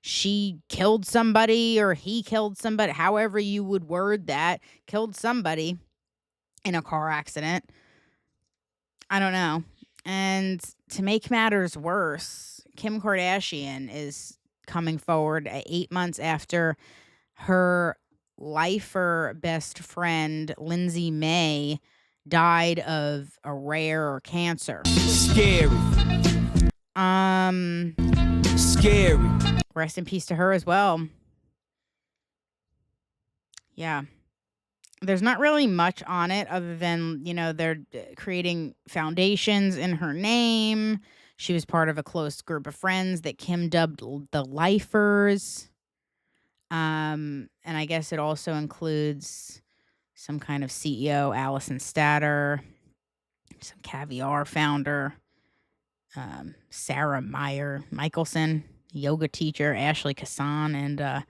she killed somebody or he killed somebody, however you would word that, killed somebody in a car accident. I don't know. And to make matters worse, Kim Kardashian is coming forward 8 months after her lifer best friend, Lindsay May, died of a rare cancer. Scary. Scary. Rest in peace to her as well. Yeah. There's not really much on it other than, you know, they're creating foundations in her name. She was part of a close group of friends that Kim dubbed the Lifers. And I guess it also includes some kind of CEO, Allison Statter, some Caviar founder, Sarah Michelson, yoga teacher, Ashley Kassan, and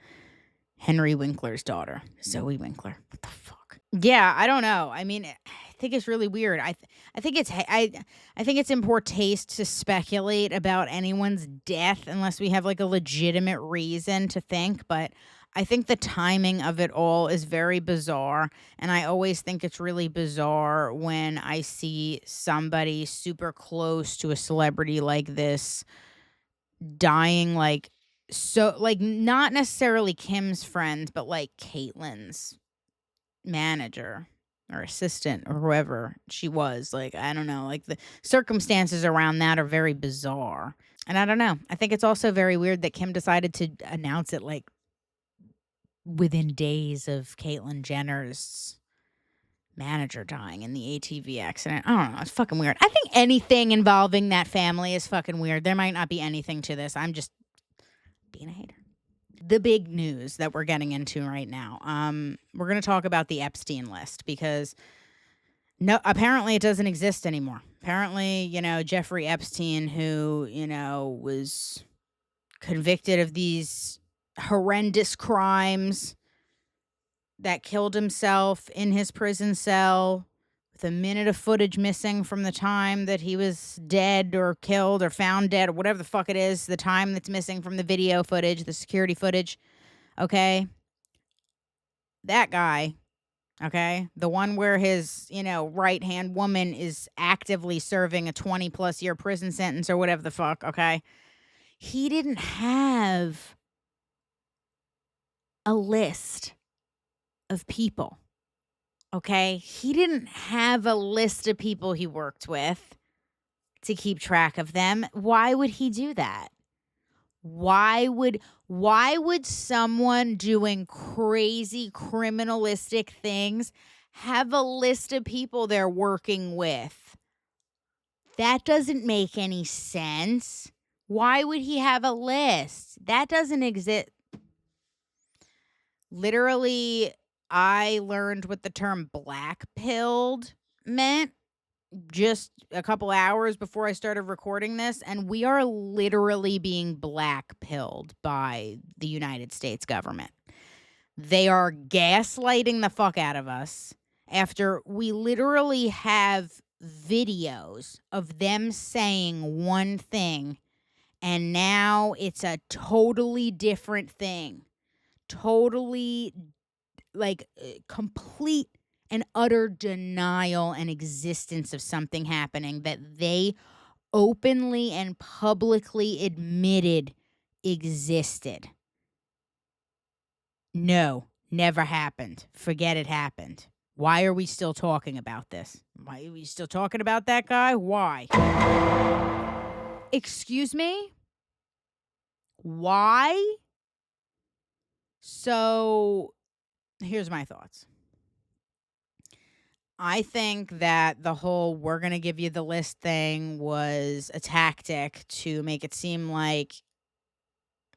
Henry Winkler's daughter, Zoe Winkler. What the fuck? Yeah, I don't know. I mean, I think it's really weird. I think it's in poor taste to speculate about anyone's death unless we have like a legitimate reason to think. But I think the timing of it all is very bizarre, and I always think it's really bizarre when I see somebody super close to a celebrity like this dying, like, so, like, not necessarily Kim's friends, but like Caitlyn's manager or assistant or whoever she was. Like, I don't know, like the circumstances around that are very bizarre. And I don't know. I think it's also very weird that Kim decided to announce it like within days of Caitlyn Jenner's manager dying in the ATV accident. I don't know. It's fucking weird. I think anything involving that family is fucking weird. There might not be anything to this. I'm just being a hater. The big news that we're getting into right now. We're going to talk about the Epstein list because apparently it doesn't exist anymore. Apparently, you know, Jeffrey Epstein, who, you know, was convicted of these horrendous crimes, that killed himself in his prison cell with a minute of footage missing from the time that he was dead or killed or found dead or whatever the fuck it is, the time that's missing from the video footage, the security footage, okay? That guy, okay? The one where his, you know, right-hand woman is actively serving a 20-plus year prison sentence or whatever the fuck, okay? He didn't have a list of people, okay? He didn't have a list of people he worked with to keep track of them. Why would he do that? Why would someone doing crazy criminalistic things have a list of people they're working with? That doesn't make any sense. Why would he have a list? That doesn't exist. Literally, I learned what the term black pilled meant just a couple hours before I started recording this, and we are literally being black pilled by the United States government. They are gaslighting the fuck out of us after we literally have videos of them saying one thing, and now it's a totally different thing. Totally, like, complete and utter denial and existence of something happening that they openly and publicly admitted existed. No, never happened. Forget it happened. Why are we still talking about this? Why are we still talking about that guy? Why? Excuse me? Why? So, here's my thoughts. I think that the whole we're going to give you the list thing was a tactic to make it seem like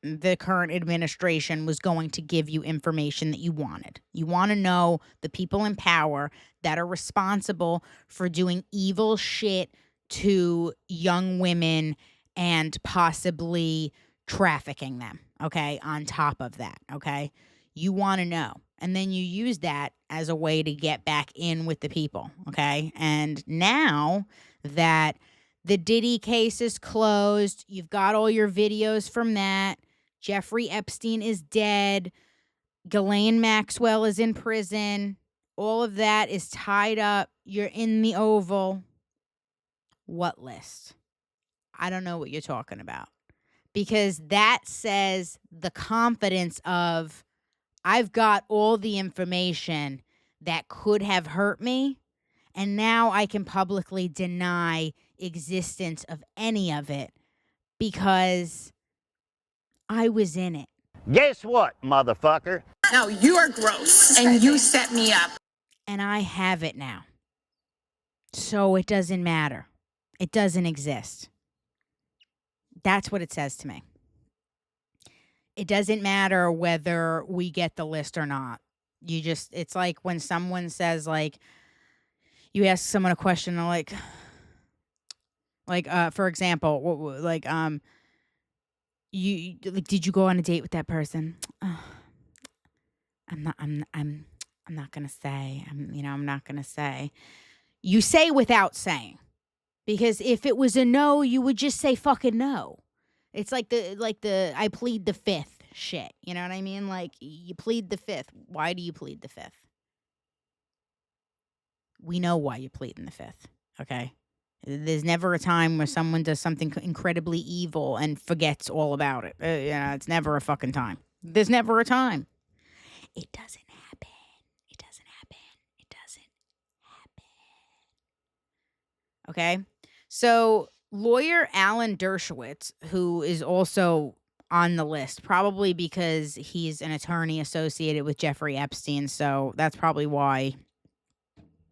the current administration was going to give you information that you wanted. You want to know the people in power that are responsible for doing evil shit to young women and possibly trafficking them, okay? On top of that, okay? You want to know. And then you use that as a way to get back in with the people, okay? And now that the Diddy case is closed, you've got all your videos from that. Jeffrey Epstein is dead. Ghislaine Maxwell is in prison. All of that is tied up. You're in the Oval. What list? I don't know what you're talking about. Because that says the confidence of, I've got all the information that could have hurt me, and now I can publicly deny existence of any of it because I was in it. Guess what, motherfucker? No, you are gross, and you set me up. And I have it now. So it doesn't matter. It doesn't exist. That's what it says to me. It doesn't matter whether we get the list or not. It's like when someone says, like, you ask someone a question, and for example, did you go on a date with that person? I'm not gonna say. I'm not gonna say. You say without saying, because if it was a no, you would just say fucking no. It's like the I plead the fifth shit. You know what I mean? Like, you plead the fifth. Why do you plead the fifth? We know why you're pleading the fifth. Okay. There's never a time where someone does something incredibly evil and forgets all about it. It's never a fucking time. There's never a time. It doesn't happen. It doesn't happen. It doesn't happen. Okay? So, lawyer Alan Dershowitz, who is also on the list, probably because he's an attorney associated with Jeffrey Epstein, so that's probably why,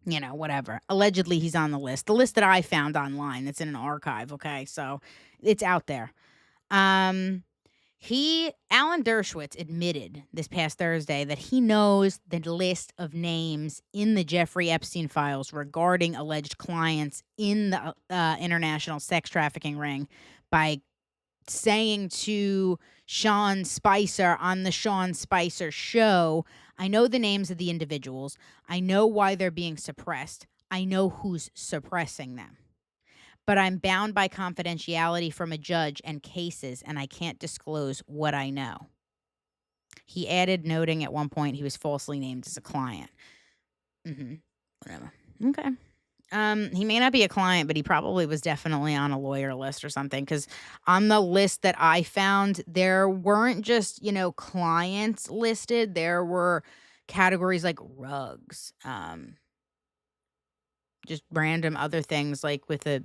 whatever. Allegedly, he's on the list. The list that I found online, it's in an archive, okay? So, it's out there. Alan Dershowitz admitted this past Thursday that he knows the list of names in the Jeffrey Epstein files regarding alleged clients in the international sex trafficking ring by saying to Sean Spicer on the Sean Spicer show, I know the names of the individuals. I know why they're being suppressed. I know who's suppressing them. But I'm bound by confidentiality from a judge and cases, and I can't disclose what I know. He added, noting at one point he was falsely named as a client. Whatever. Okay. He may not be a client, but he probably was definitely on a lawyer list or something, because on the list that I found, there weren't just, clients listed. There were categories like rugs, just random other things, like with a,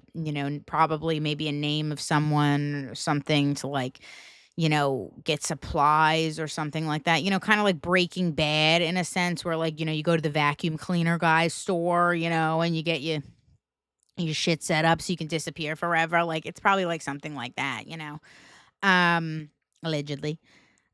probably maybe a name of someone or something to get supplies or something like that. Kind of like Breaking Bad in a sense, where you go to the vacuum cleaner guy's store, and you get your shit set up so you can disappear forever. Like, it's probably like something like that, allegedly.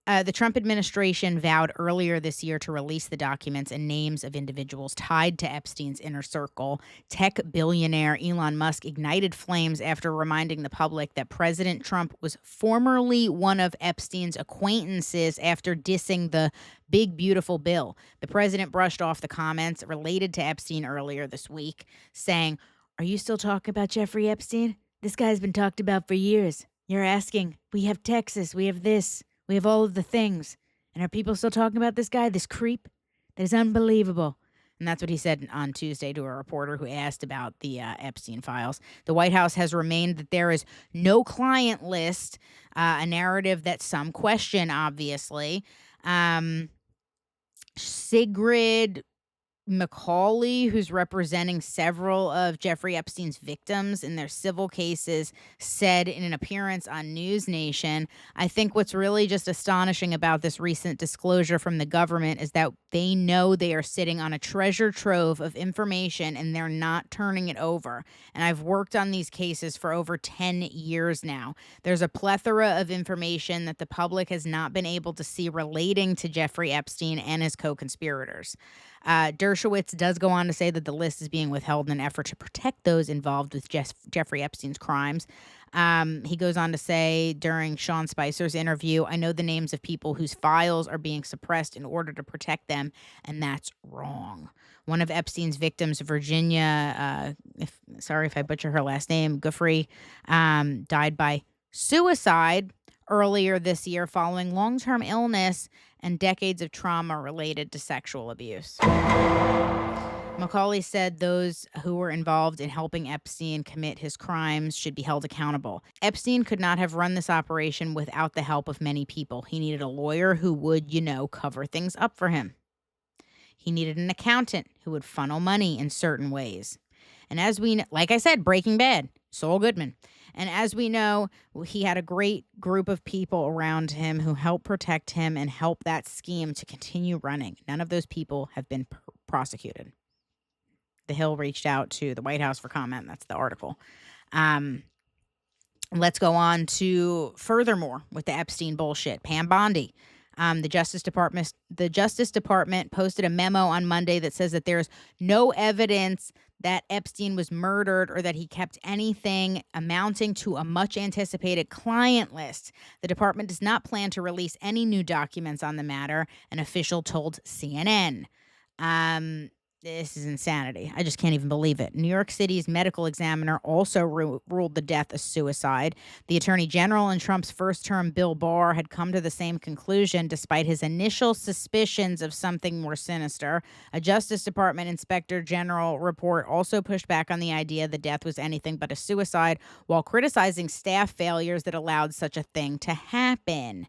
The Trump administration vowed earlier this year to release the documents and names of individuals tied to Epstein's inner circle. Tech billionaire Elon Musk ignited flames after reminding the public that President Trump was formerly one of Epstein's acquaintances after dissing the Big Beautiful Bill. The president brushed off the comments related to Epstein earlier this week, saying, "Are you still talking about Jeffrey Epstein? This guy's been talked about for years. You're asking, we have Texas, we have this. We have all of the things. And are people still talking about this guy, this creep? That is unbelievable." And that's what he said on Tuesday to a reporter who asked about the Epstein files. The White House has remained that there is no client list, a narrative that some question, obviously. Sigrid Macaulay, who's representing several of Jeffrey Epstein's victims in their civil cases, said in an appearance on News Nation, "I think what's really just astonishing about this recent disclosure from the government is that they know they are sitting on a treasure trove of information and they're not turning it over. And I've worked on these cases for over 10 years now. There's a plethora of information that the public has not been able to see relating to Jeffrey Epstein and his co-conspirators." Dershowitz does go on to say that the list is being withheld in an effort to protect those involved with Jeffrey Epstein's crimes. He goes on to say during Sean Spicer's interview, "I know the names of people whose files are being suppressed in order to protect them, and that's wrong." One of Epstein's victims, Virginia, sorry if I butcher her last name, Guffrey, died by suicide earlier this year following long-term illness and decades of trauma related to sexual abuse. Macaulay said those who were involved in helping Epstein commit his crimes should be held accountable. Epstein could not have run this operation without the help of many people. He needed a lawyer who would, cover things up for him. He needed an accountant who would funnel money in certain ways. And as we know, like I said, Breaking Bad, Saul Goodman. And as we know, he had a great group of people around him who helped protect him and help that scheme to continue running. None of those people have been prosecuted. The Hill reached out to the White House for comment. That's the article. Let's go on to furthermore with the Epstein bullshit. Pam Bondi. The Justice Department posted a memo on Monday that says that there's no evidence that Epstein was murdered or that he kept anything amounting to a much anticipated client list. The department does not plan to release any new documents on the matter, an official told CNN. This is insanity. I just can't even believe it. New York City's medical examiner also ruled the death a suicide. The Attorney General in Trump's first term, Bill Barr, had come to the same conclusion despite his initial suspicions of something more sinister. A Justice Department Inspector General report also pushed back on the idea the death was anything but a suicide, while criticizing staff failures that allowed such a thing to happen.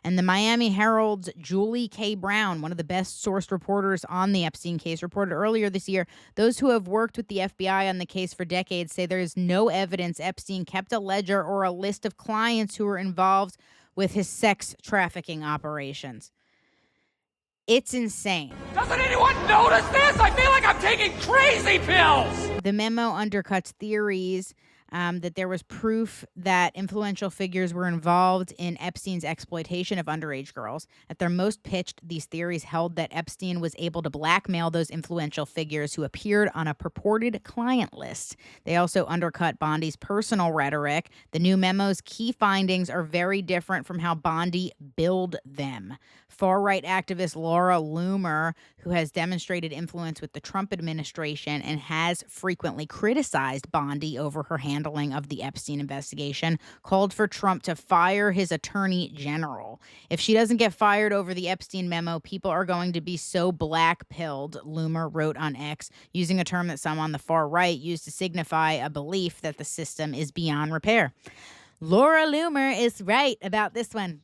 And the Miami Herald's Julie K. Brown, one of the best sourced reporters on the Epstein case, reported earlier this year, those who have worked with the FBI on the case for decades say there is no evidence Epstein kept a ledger or a list of clients who were involved with his sex trafficking operations. It's insane. Doesn't anyone notice this? I feel like I'm taking crazy pills. The memo undercuts theories that there was proof that influential figures were involved in Epstein's exploitation of underage girls. At their most pitched, these theories held that Epstein was able to blackmail those influential figures who appeared on a purported client list. They also undercut Bondi's personal rhetoric. The new memo's key findings are very different from how Bondi billed them. Far-right activist Laura Loomer, who has demonstrated influence with the Trump administration and has frequently criticized Bondi over her handling of the Epstein investigation, called for Trump to fire his attorney general. If she doesn't get fired over the Epstein memo, people are going to be so black-pilled, Loomer wrote on X, using a term that some on the far right used to signify a belief that the system is beyond repair. Laura Loomer is right about this one.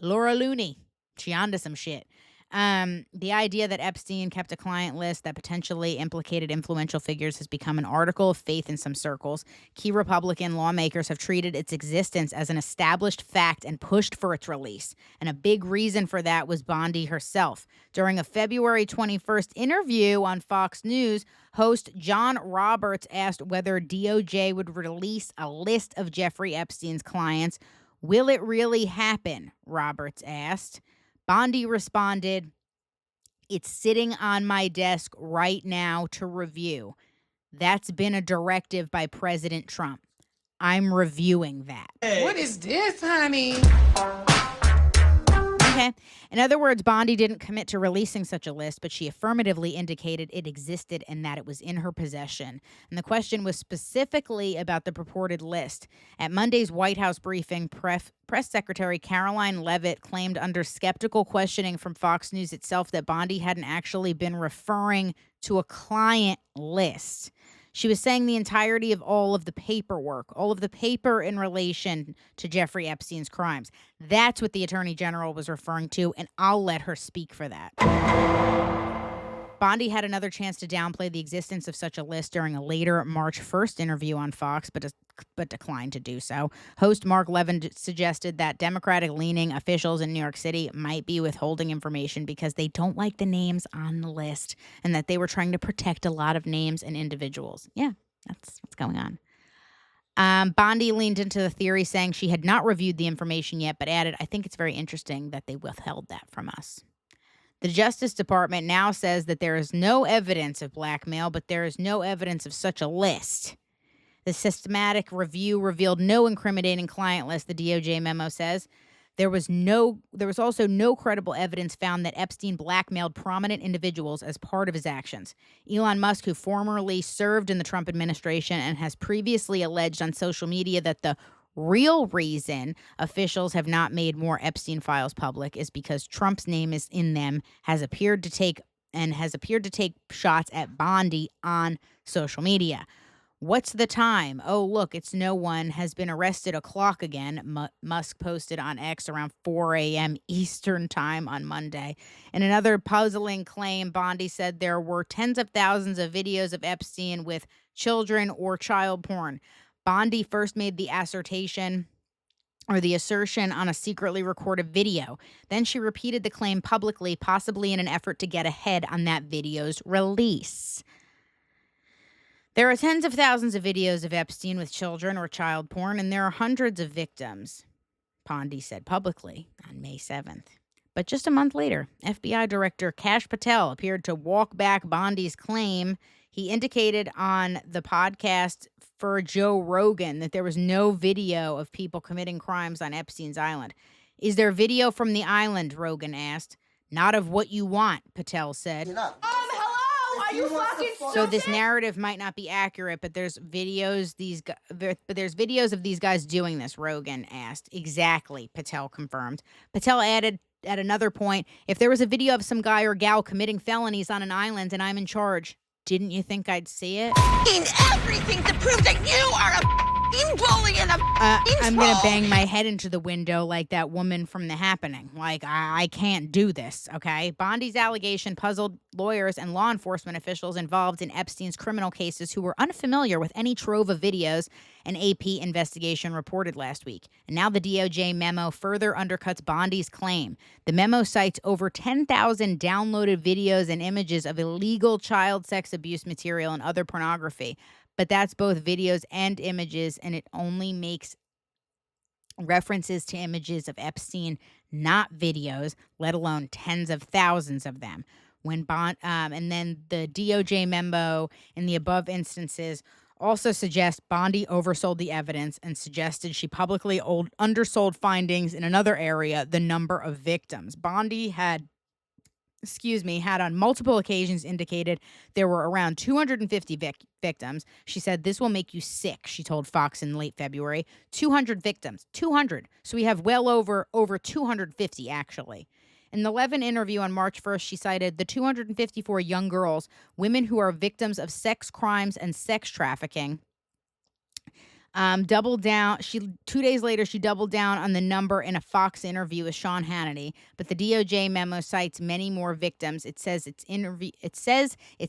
Laura Looney. She onto some shit. The idea that Epstein kept a client list that potentially implicated influential figures has become an article of faith in some circles. Key Republican lawmakers have treated its existence as an established fact and pushed for its release. And a big reason for that was Bondi herself. During a February 21st interview on Fox News, host John Roberts asked whether DOJ would release a list of Jeffrey Epstein's clients, Will it really happen? Roberts asked. Bondi responded, it's sitting on my desk right now to review. That's been a directive by President Trump. I'm reviewing that. What is this, honey? Okay. In other words, Bondi didn't commit to releasing such a list, but she affirmatively indicated it existed and that it was in her possession. And the question was specifically about the purported list. At Monday's White House briefing, Press Secretary Caroline Leavitt claimed under skeptical questioning from Fox News itself that Bondi hadn't actually been referring to a client list. She was saying the entirety of all of the paperwork, all of the paper in relation to Jeffrey Epstein's crimes. That's what the Attorney General was referring to, and I'll let her speak for that. Bondi had another chance to downplay the existence of such a list during a later March 1st interview on Fox, but declined to do so. Host Mark Levin suggested that Democratic-leaning officials in New York City might be withholding information because they don't like the names on the list and that they were trying to protect a lot of names and individuals. Yeah, that's what's going on. Bondi leaned into the theory, saying she had not reviewed the information yet, but added, I think it's very interesting that they withheld that from us. The Justice Department now says that there is no evidence of blackmail, but there is no evidence of such a list. The systematic review revealed no incriminating client list, the DOJ memo says. There was also no credible evidence found that Epstein blackmailed prominent individuals as part of his actions. Elon Musk, who formerly served in the Trump administration and has previously alleged on social media that the real reason officials have not made more Epstein files public is because Trump's name is in them, has appeared to take shots at Bondi on social media. What's the time? Oh, look, it's no one has been arrested o'clock again, Musk posted on X around 4 a.m. Eastern time on Monday. In another puzzling claim, Bondi said there were tens of thousands of videos of Epstein with children or child porn. Bondi first made the assertion on a secretly recorded video. Then she repeated the claim publicly, possibly in an effort to get ahead on that video's release. There are tens of thousands of videos of Epstein with children or child porn, and there are hundreds of victims, Bondi said publicly on May 7th. But just a month later, FBI Director Kash Patel appeared to walk back Bondi's claim. He indicated on the podcast for Joe Rogan that there was no video of people committing crimes on Epstein's island. Is there video from the island? Rogan asked. Not of what you want, Patel said. Hello? Are you fucking So this narrative might not be accurate, but there's videos of these guys doing this, Rogan asked. Exactly, Patel confirmed. Patel added at another point, if there was a video of some guy or gal committing felonies on an island and I'm in charge, didn't you think I'd see it? In everything to prove that you are a bully and a I'm going to bang my head into the window like that woman from The Happening. Like, I can't do this, okay? Bondi's allegation puzzled lawyers and law enforcement officials involved in Epstein's criminal cases who were unfamiliar with any trove of videos an AP investigation reported last week. And now the DOJ memo further undercuts Bondi's claim. The memo cites over 10,000 downloaded videos and images of illegal child sex abuse material and other pornography. But that's both videos and images, and it only makes references to images of Epstein, not videos, let alone tens of thousands of them. And then the DOJ memo in the above instances also suggests Bondi oversold the evidence and suggested she publicly undersold findings in another area, the number of victims. Bondi had on multiple occasions indicated there were around 250 victims. She said, this will make you sick, she told Fox in late February. 200 victims. 200. So we have well over 250, actually. In the Levin interview on March 1st, she cited the 254 young girls, women who are victims of sex crimes and sex trafficking. Doubled down. 2 days later, she doubled down on the number in a Fox interview with Sean Hannity. But the DOJ memo cites many more victims. It says it's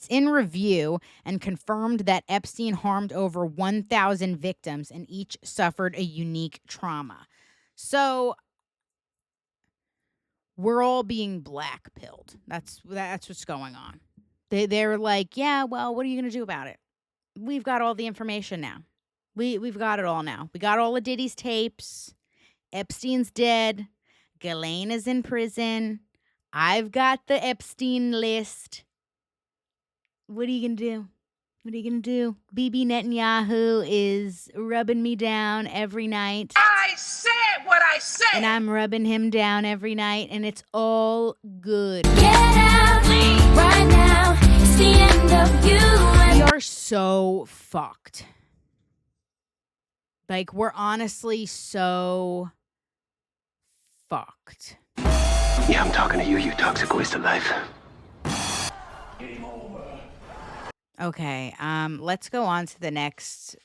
in review and confirmed that Epstein harmed over 1,000 victims and each suffered a unique trauma. So we're all being blackpilled. That's what's going on. They're like, yeah, well, what are you going to do about it? We've got all the information now. We've got it all now. We got all of Diddy's tapes. Epstein's dead. Ghislaine is in prison. I've got the Epstein list. What are you going to do? What are you going to do? Bibi Netanyahu is rubbing me down every night. I said what I said. And I'm rubbing him down every night, and it's all good. Get out right now. It's the end of you. We are so fucked. Like, we're honestly so fucked. Yeah, I'm talking to you, you toxic waste of life. Okay, let's go on to the next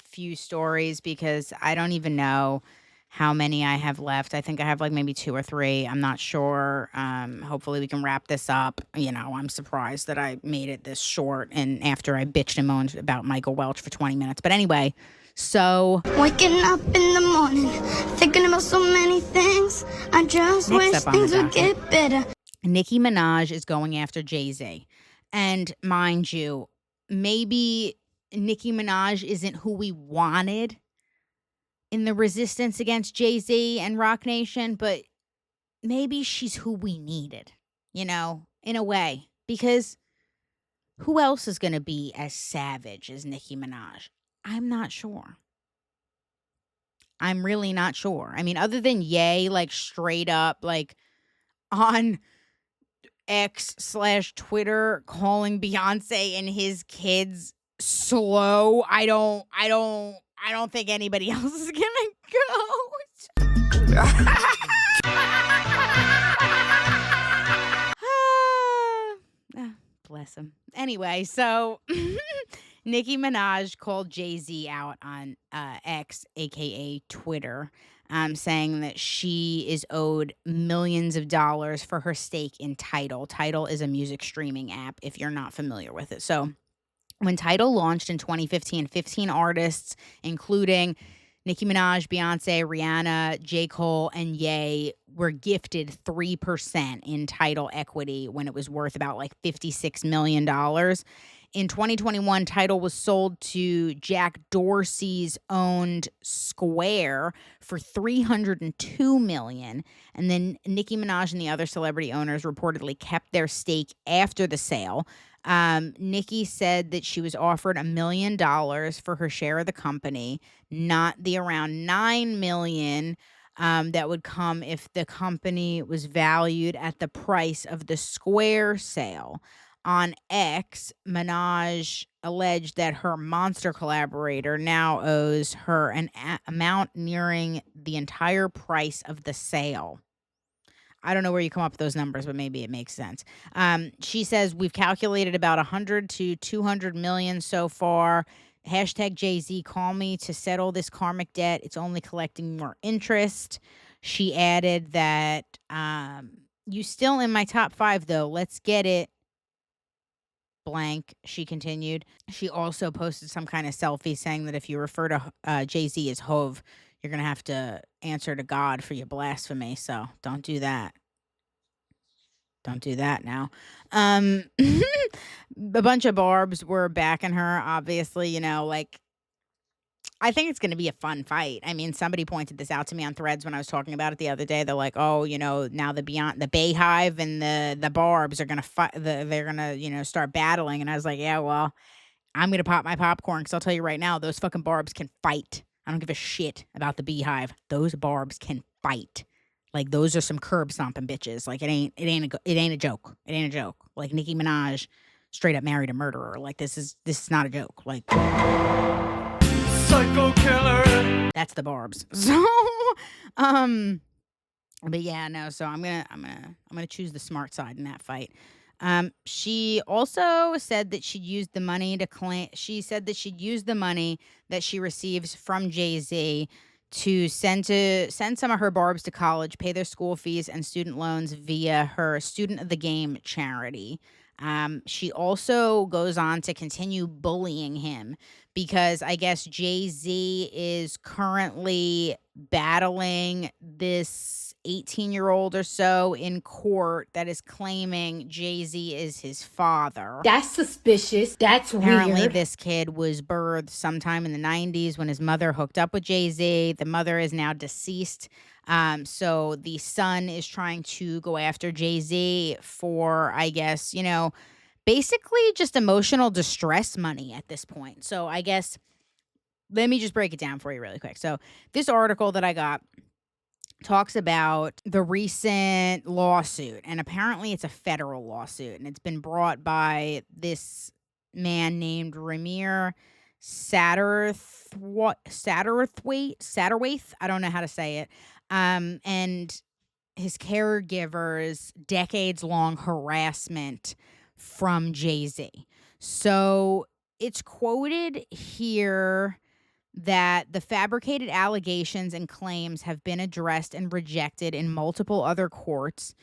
few stories because I don't even know how many I have left. I think I have like maybe 2 or 3. I'm not sure. Hopefully we can wrap this up. You know, I'm surprised that I made it this short and after I bitched and moaned about Michael Welch for 20 minutes. But anyway, so Waking up in the morning, thinking about so many things. I just Next wish up on the things would docket. get better. Nicki Minaj is going after Jayz. And mind you, maybe Nicki Minaj isn't who we wanted in the resistance against Jay-Z and Rock Nation, but maybe she's who we needed, you know, in a way. Because who else is going to be as savage as Nicki Minaj? I'm not sure. I'm really not sure. I mean, other than Ye, like straight up, like on X/Twitter calling Beyonce and his kids slow. I don't think anybody else is gonna go. Bless him. Anyway, so Nicki Minaj called Jay-Z out on X, aka Twitter, saying that she is owed millions of dollars for her stake in Tidal. Tidal is a music streaming app, if you're not familiar with it. So when Tidal launched in 2015, 15 artists, including Nicki Minaj, Beyonce, Rihanna, J. Cole, and Ye, were gifted 3% in Tidal equity when it was worth about like $56 million. In 2021, Tidal was sold to Jack Dorsey's owned Square for $302 million. And then Nicki Minaj and the other celebrity owners reportedly kept their stake after the sale. Nicki said that she was offered $1 million for her share of the company, not the around $9 million that would come if the company was valued at the price of the Square sale. On X, Minaj alleged that her Monster collaborator now owes her an amount nearing the entire price of the sale. I don't know where you come up with those numbers, but maybe it makes sense. She says, we've calculated about 100 to 200 million so far. Hashtag Jay-Z, call me to settle this karmic debt. It's only collecting more interest. She added that, you still in my top 5, though. Let's get it. Blank, she continued. She also posted some kind of selfie saying that if you refer to Jay-Z as Hove, you're going to have to answer to God for your blasphemy. So don't do that. Don't do that now. A bunch of barbs were backing her, obviously, you know, like, I think it's going to be a fun fight. I mean, somebody pointed this out to me on Threads when I was talking about it the other day. They're like, oh, you know, now the Bayhive and the Barbs are going to fight. They're going to, you know, start battling. And I was like, yeah, well, I'm going to pop my popcorn because I'll tell you right now, those fucking Barbs can fight. I don't give a shit about the Beehive. Those Barbs can fight. Like, those are some curb stomping bitches. Like, it ain't a joke. It ain't a joke. Like, Nicki Minaj straight up married a murderer. Like, this is not a joke. Like, Psycho killer. that's the Barbs. So, but yeah, no. So I'm gonna choose the smart side in that fight. She also said that she'd use the money to claim. She said that she'd use the money that she receives from Jay-Z to send some of her Barbs to college, pay their school fees and student loans via her Student of the Game charity. She also goes on to continue bullying him because I guess Jay-Z is currently battling this 18-year-old or so in court that is claiming Jay-Z is his father. That's suspicious. That's Apparently, weird. this kid was birthed sometime in the 90s when his mother hooked up with Jay-Z. The mother is now deceased. So the son is trying to go after Jay-Z for, I guess, basically just emotional distress money at this point. So I guess, let me just break it down for you really quick. So this article that I got talks about the recent lawsuit, and apparently it's a federal lawsuit, and it's been brought by this man named Ramir Satterthwaite. I don't know how to say it. And his caregivers' decades-long harassment from Jay-Z. So it's quoted here that the fabricated allegations and claims have been addressed and rejected in multiple other courts,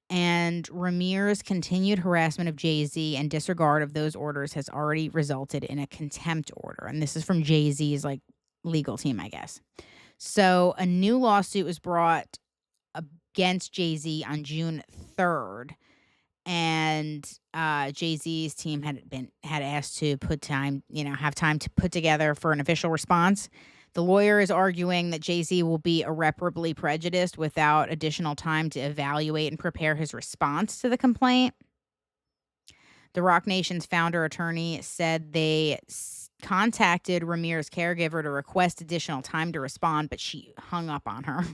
and Ramir's continued harassment of Jay-Z and disregard of those orders has already resulted in a contempt order. And this is from Jay-Z's legal team, I guess. So a new lawsuit was brought against Jay-Z on June 3rd. And Jay-Z's team had asked to have time to put together for an official response. The lawyer is arguing that Jay-Z will be irreparably prejudiced without additional time to evaluate and prepare his response to the complaint. The Roc Nation's founder attorney said they contacted Ramir's caregiver to request additional time to respond, but she hung up on her.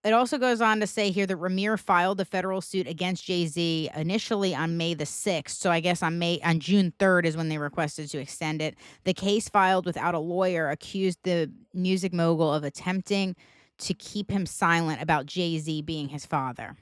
It also goes on to say here that Ramir filed a federal suit against Jay-Z initially on May the 6th. So I guess on June 3rd is when they requested to extend it. The case filed without a lawyer accused the music mogul of attempting to keep him silent about Jay-Z being his father.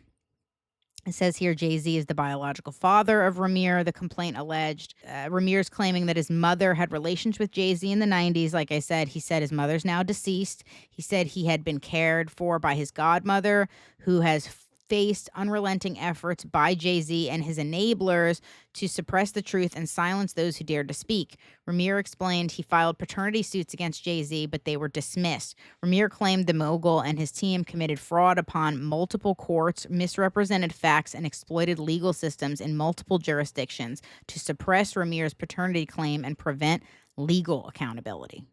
It says here Jay-Z is the biological father of Ramir, the complaint alleged. Ramir's claiming that his mother had relations with Jay-Z in the 90s. Like I said, he said his mother's now deceased. He said he had been cared for by his godmother, who has faced unrelenting efforts by Jay-Z and his enablers to suppress the truth and silence those who dared to speak. Ramir explained he filed paternity suits against Jay-Z, but they were dismissed. Ramir claimed the mogul and his team committed fraud upon multiple courts, misrepresented facts, and exploited legal systems in multiple jurisdictions to suppress Ramir's paternity claim and prevent legal accountability.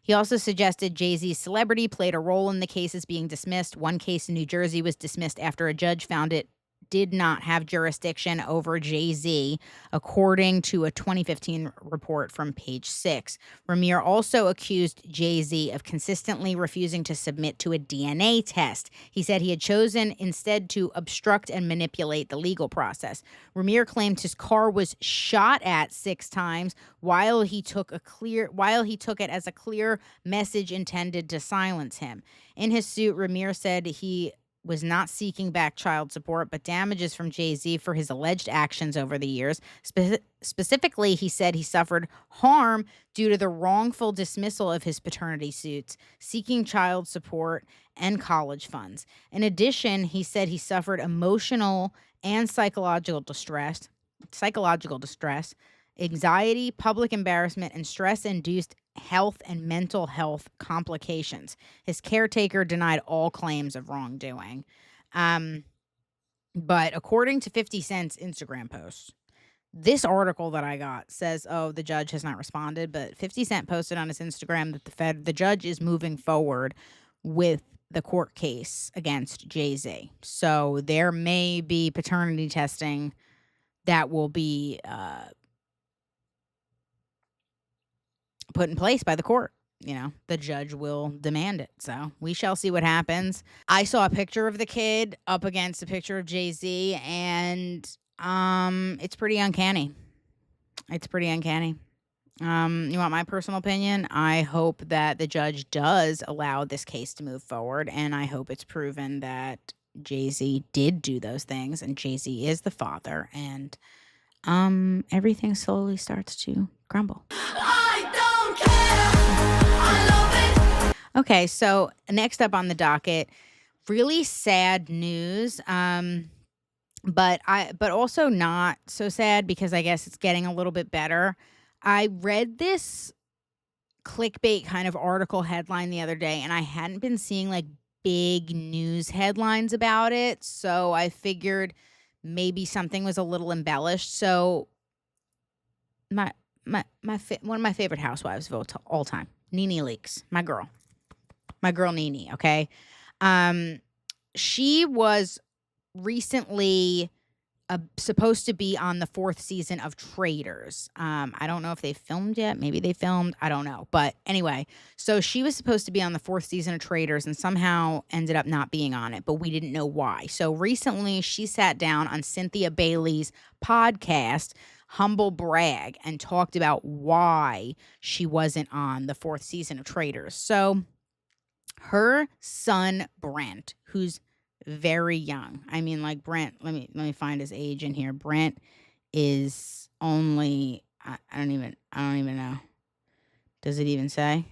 He also suggested Jay-Z's celebrity played a role in the cases being dismissed. One case in New Jersey was dismissed after a judge found it did not have jurisdiction over Jay-Z, according to a 2015 report from Page 6. Ramir also accused Jay-Z of consistently refusing to submit to a DNA test. He said he had chosen instead to obstruct and manipulate the legal process. Ramir claimed his car was shot at 6 times while he took it as a clear message intended to silence him. In his suit, Ramir said he was not seeking back child support, but damages from Jay-Z for his alleged actions over the years. Specifically, he said he suffered harm due to the wrongful dismissal of his paternity suits, seeking child support, and college funds. In addition, he said he suffered emotional and psychological distress, anxiety, public embarrassment, and stress-induced health and mental health complications. His caretaker denied all claims of wrongdoing. But according to 50 Cent's Instagram post, this article that I got says, the judge has not responded, but 50 Cent posted on his Instagram that the judge is moving forward with the court case against Jay-Z. So there may be paternity testing that will be put in place by the court. The judge will demand it. So we shall see what happens. I saw a picture of the kid up against a picture of Jay-Z, and it's pretty uncanny. You want my personal opinion? I hope that the judge does allow this case to move forward, and I hope it's proven that Jay-Z did do those things, and Jay-Z is the father, and everything slowly starts to crumble. Okay, so next up on the docket, really sad news. but also not so sad because I guess it's getting a little bit better. I read this clickbait kind of article headline the other day, and I hadn't been seeing like big news headlines about it, so I figured maybe something was a little embellished. So one of my favorite housewives of all time, NENE Leakes, my girl NENE. Okay, she was recently supposed to be on the 4th season of Traitors. I don't know if they filmed yet. Maybe they filmed. I don't know. But anyway, so she was supposed to be on the 4th season of Traitors and somehow ended up not being on it, but we didn't know why. So recently she sat down on Cynthia Bailey's podcast, Humble Brag, and talked about why she wasn't on the 4th season of Traitors. So her son, Brent, who's very young. I mean, like Brent, let me find his age in here. Brent is only I don't even know. Does it even say?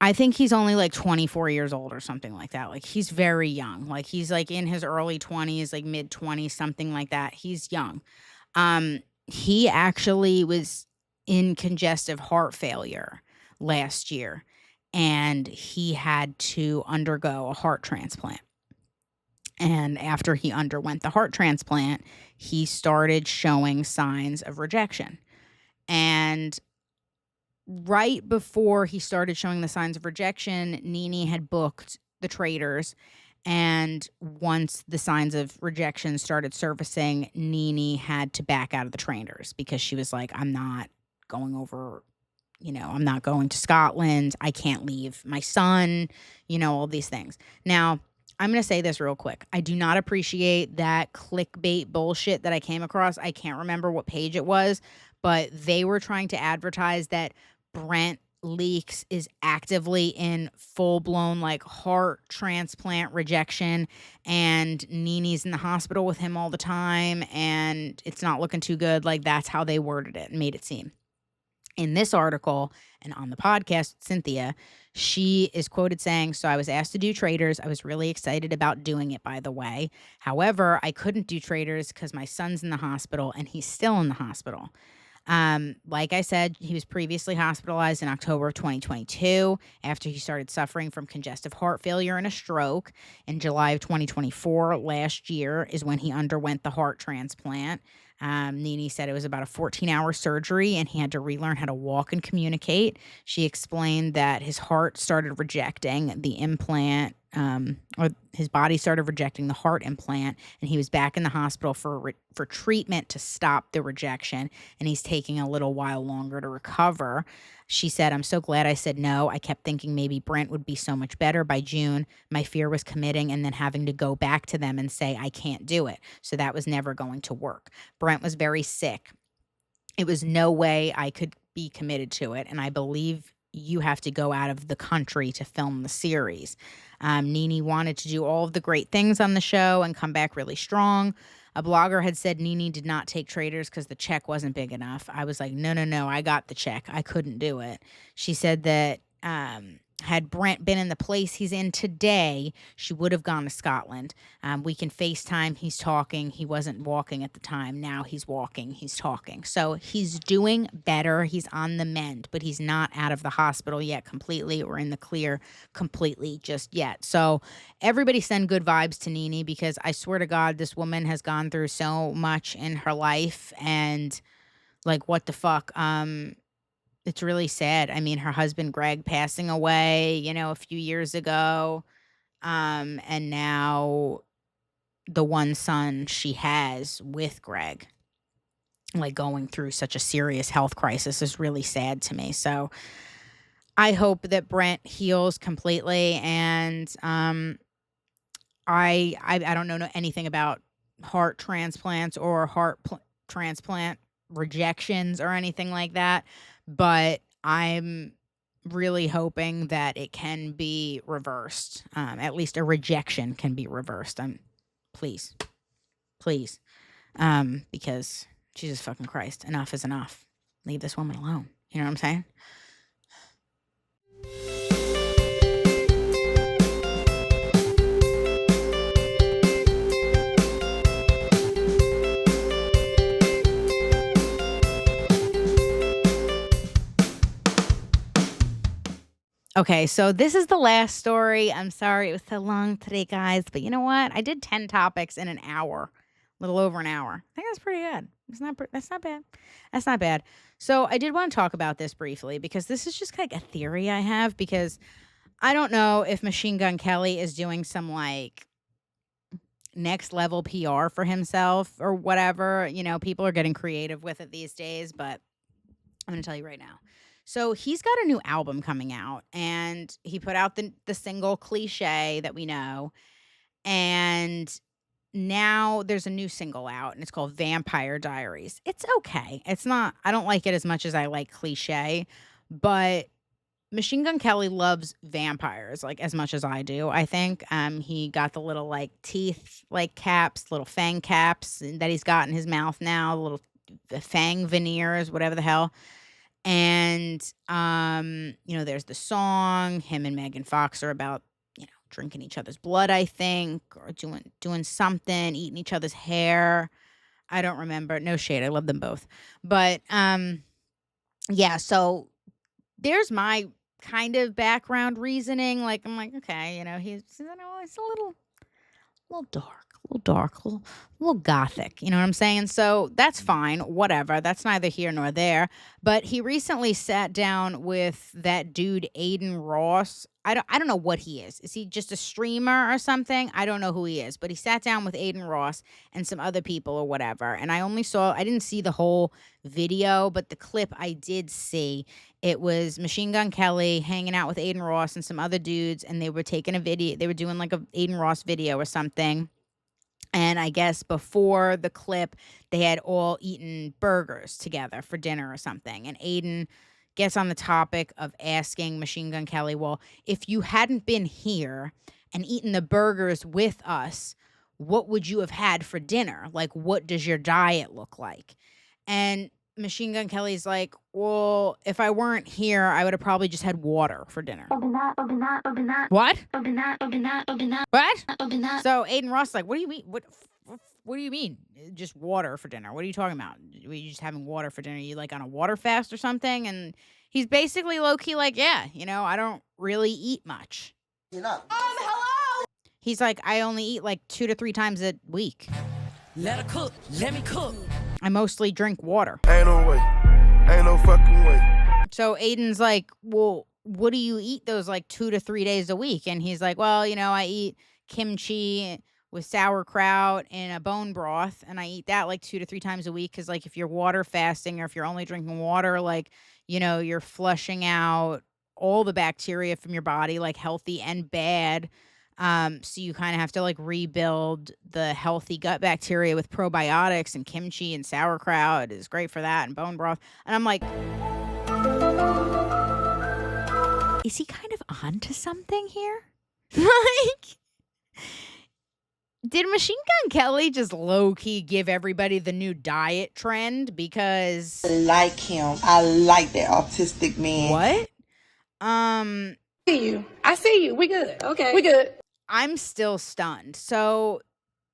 I think he's only like 24 years old or something like that. Like he's very young. Like he's like in his early 20s, like mid 20s, something like that. He's young. He actually was in congestive heart failure last year, and he had to undergo a heart transplant. And after he underwent the heart transplant, he started showing signs of rejection. And right before he started showing the signs of rejection, NENE had booked the Traitors. And once the signs of rejection started surfacing, NENE had to back out of the Traitors because she was like, I'm not going over, I'm not going to Scotland. I can't leave my son, all these things. Now, I'm going to say this real quick. I do not appreciate that clickbait bullshit that I came across. I can't remember what page it was, but they were trying to advertise that Brent Leakes is actively in full-blown like heart transplant rejection, and NENE's in the hospital with him all the time, and it's not looking too good. Like that's how they worded it and made it seem. In this article and on the podcast, Cynthia, she is quoted saying, so I was asked to do Traitors. I was really excited about doing it, by the way. However, I couldn't do Traitors because my son's in the hospital and he's still in the hospital. Like I said, he was previously hospitalized in October of 2022 after he started suffering from congestive heart failure and a stroke. In July of 2024, last year, is when he underwent the heart transplant. NENE said it was about a 14-hour surgery and he had to relearn how to walk and communicate. She explained that his heart started rejecting the implant, or his body started rejecting the heart implant, and he was back in the hospital for treatment to stop the rejection, and he's taking a little while longer to recover. She said, I'm so glad I said no. I kept thinking maybe Brent would be so much better by June. My fear was committing and then having to go back to them and say, I can't do it. So that was never going to work. Brent was very sick. It was no way I could be committed to it. And I believe you have to go out of the country to film the series. NENE wanted to do all of the great things on the show and come back really strong. A blogger had said NENE did not take Traitors because the check wasn't big enough. I was like, no, I got the check. I couldn't do it. She said that had Brent been in the place he's in today, she would have gone to Scotland. We can FaceTime. He's talking. He wasn't walking at the time. Now he's walking. He's talking. So he's doing better. He's on the mend, but he's not out of the hospital yet completely or in the clear completely just yet. So everybody send good vibes to NENE because I swear to God, this woman has gone through so much in her life and like, what the fuck? It's really sad. I mean, her husband, Greg, passing away, a few years ago. And now the one son she has with Greg, like going through such a serious health crisis is really sad to me. So I hope that Brent heals completely. And I don't know anything about heart transplants or transplant rejections or anything like that. But I'm really hoping that it can be reversed. At least a rejection can be reversed. Please. Because Jesus fucking Christ, enough is enough. Leave this woman alone. You know what I'm saying? Okay, so this is the last story. I'm sorry it was so long today, guys, but you know what? I did 10 topics in an hour, a little over an hour. I think that's pretty good. That's not bad. That's not bad. So I did want to talk about this briefly because this is just like a theory I have because I don't know if Machine Gun Kelly is doing some like next level PR for himself or whatever. You know, people are getting creative with it these days, but I'm going to tell you right now. So he's got a new album coming out, and he put out the single Cliche that we know, and now there's a new single out, and it's called Vampire Diaries. It's okay. It's not, I don't like it as much as I like Cliche, but Machine Gun Kelly loves vampires like as much as I do, I think. He got the little like teeth like caps, little fang caps that he's got in his mouth now, the little fang veneers, whatever the hell. And, you know, there's the song. Him and Megan Fox are about, you know, drinking each other's blood, I think, or doing something, eating each other's hair. I don't remember. No shade. I love them both. But, yeah, so there's my kind of background reasoning. Like, I'm like, okay, you know, he's a little dark, a little gothic. You know what I'm saying? So that's fine. Whatever. That's neither here nor there. But he recently sat down with that dude, Aiden Ross. I don't know what he is. Is he just a streamer or something? I don't know who he is. But he sat down with Aiden Ross and some other people or whatever. And I didn't see the whole video, but the clip I did see, it was Machine Gun Kelly hanging out with Aiden Ross and some other dudes. And they were taking a video. They were doing like a Aiden Ross video or something. And I guess before the clip, they had all eaten burgers together for dinner or something. And Aiden gets on the topic of asking Machine Gun Kelly, well, if you hadn't been here and eaten the burgers with us, what would you have had for dinner? Like, what does your diet look like? And Machine Gun Kelly's like, well, if I weren't here, I would have probably just had water for dinner. What? What? So Aiden Ross is like, what do you mean? What do you mean? Just water for dinner? What are you talking about? Were you just having water for dinner? Are you like on a water fast or something? And he's basically low-key like, yeah, you know, I don't really eat much. You're not. Hello? He's like, I only eat like 2 to 3 times a week. Let her cook. Let me cook. I mostly drink water. Ain't no way. Ain't no fucking way. So Aiden's like, well, what do you eat those like 2 to 3 days a week? And he's like, well, you know, I eat kimchi with sauerkraut and a bone broth, and I eat that like 2 to 3 times a week because like if you're water fasting or if you're only drinking water, like, you know, you're flushing out all the bacteria from your body, like healthy and bad. So you kind of have to like rebuild the healthy gut bacteria with probiotics, and kimchi and sauerkraut is great for that, and bone broth. And I'm like, is he kind of onto something here? Like, did Machine Gun Kelly just low-key give everybody the new diet trend? Because I like him. I like that autistic man. what? I see you. We good. Okay. We good. I'm still stunned. So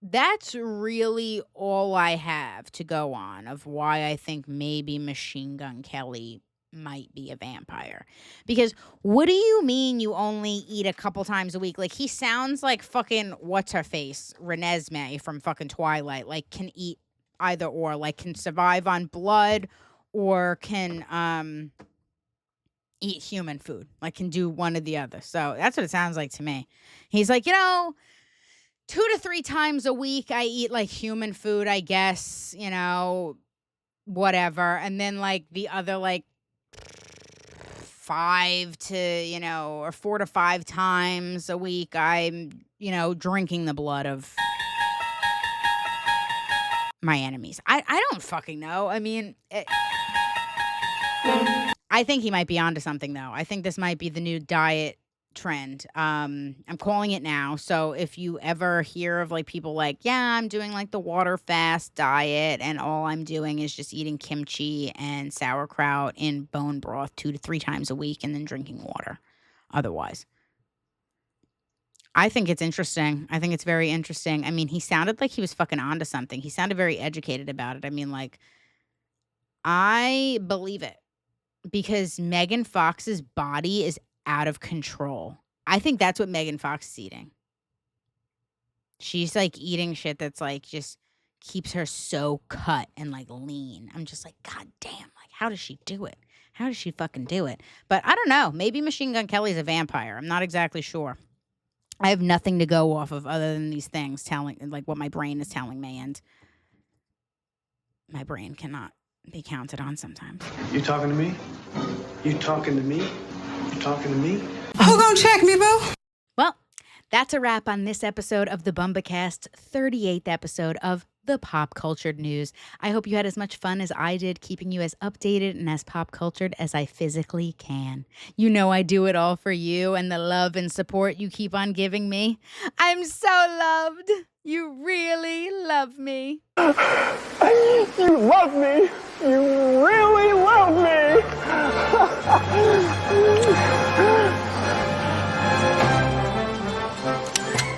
that's really all I have to go on of why I think maybe Machine Gun Kelly might be a vampire. Because what do you mean you only eat a couple times a week? Like, he sounds like fucking what's-her-face, Renesmee from fucking Twilight. Like, can eat either or. Like, can survive on blood or can eat human food. Like, can do one or the other. So that's what it sounds like to me. He's like, you know, 2 to 3 times a week I eat like human food, I guess, you know, whatever. And then like the other like 5 to, you know, or 4 to 5 times a week I'm, you know, drinking the blood of my enemies. I don't fucking know. I mean, I think he might be onto something, though. I think this might be the new diet trend. I'm calling it now. So if you ever hear of like people like, yeah, I'm doing like the water fast diet and all I'm doing is just eating kimchi and sauerkraut in bone broth 2 to 3 times a week and then drinking water otherwise. I think it's interesting. I think it's very interesting. I mean, he sounded like he was fucking onto something. He sounded very educated about it. I mean, like, I believe it. Because Megan Fox's body is out of control. I think that's what Megan Fox is eating. She's like eating shit that's like just keeps her so cut and like lean. I'm just like, God damn, like how does she do it? How does she fucking do it? But I don't know. Maybe Machine Gun Kelly's a vampire. I'm not exactly sure. I have nothing to go off of other than these things telling, like what my brain is telling me, and my brain cannot be counted on sometimes. You talking to me? You talking to me? You talking to me? Who gonna check me, boo? Well, that's a wrap on this episode of the Bumba.cast, 38th episode of the Pop Cultured News. I hope you had as much fun as I did, keeping you as updated and as pop cultured as I physically can. You know I do it all for you and the love and support you keep on giving me. I'm so loved. You really love me. You love me. You really love me.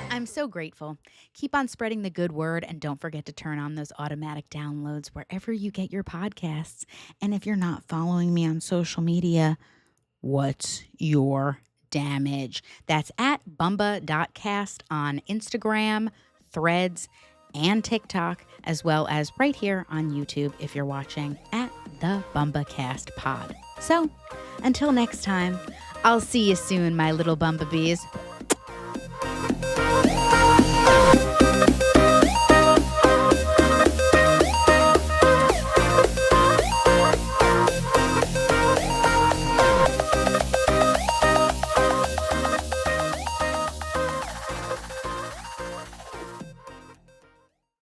I'm so grateful. Keep on spreading the good word, and don't forget to turn on those automatic downloads wherever you get your podcasts. And if you're not following me on social media, what's your damage? That's at Bumba.cast on Instagram, Threads, and TikTok, as well as right here on YouTube if you're watching at the Bumba.cast pod. So, until next time, I'll see you soon, my little Bumbabees.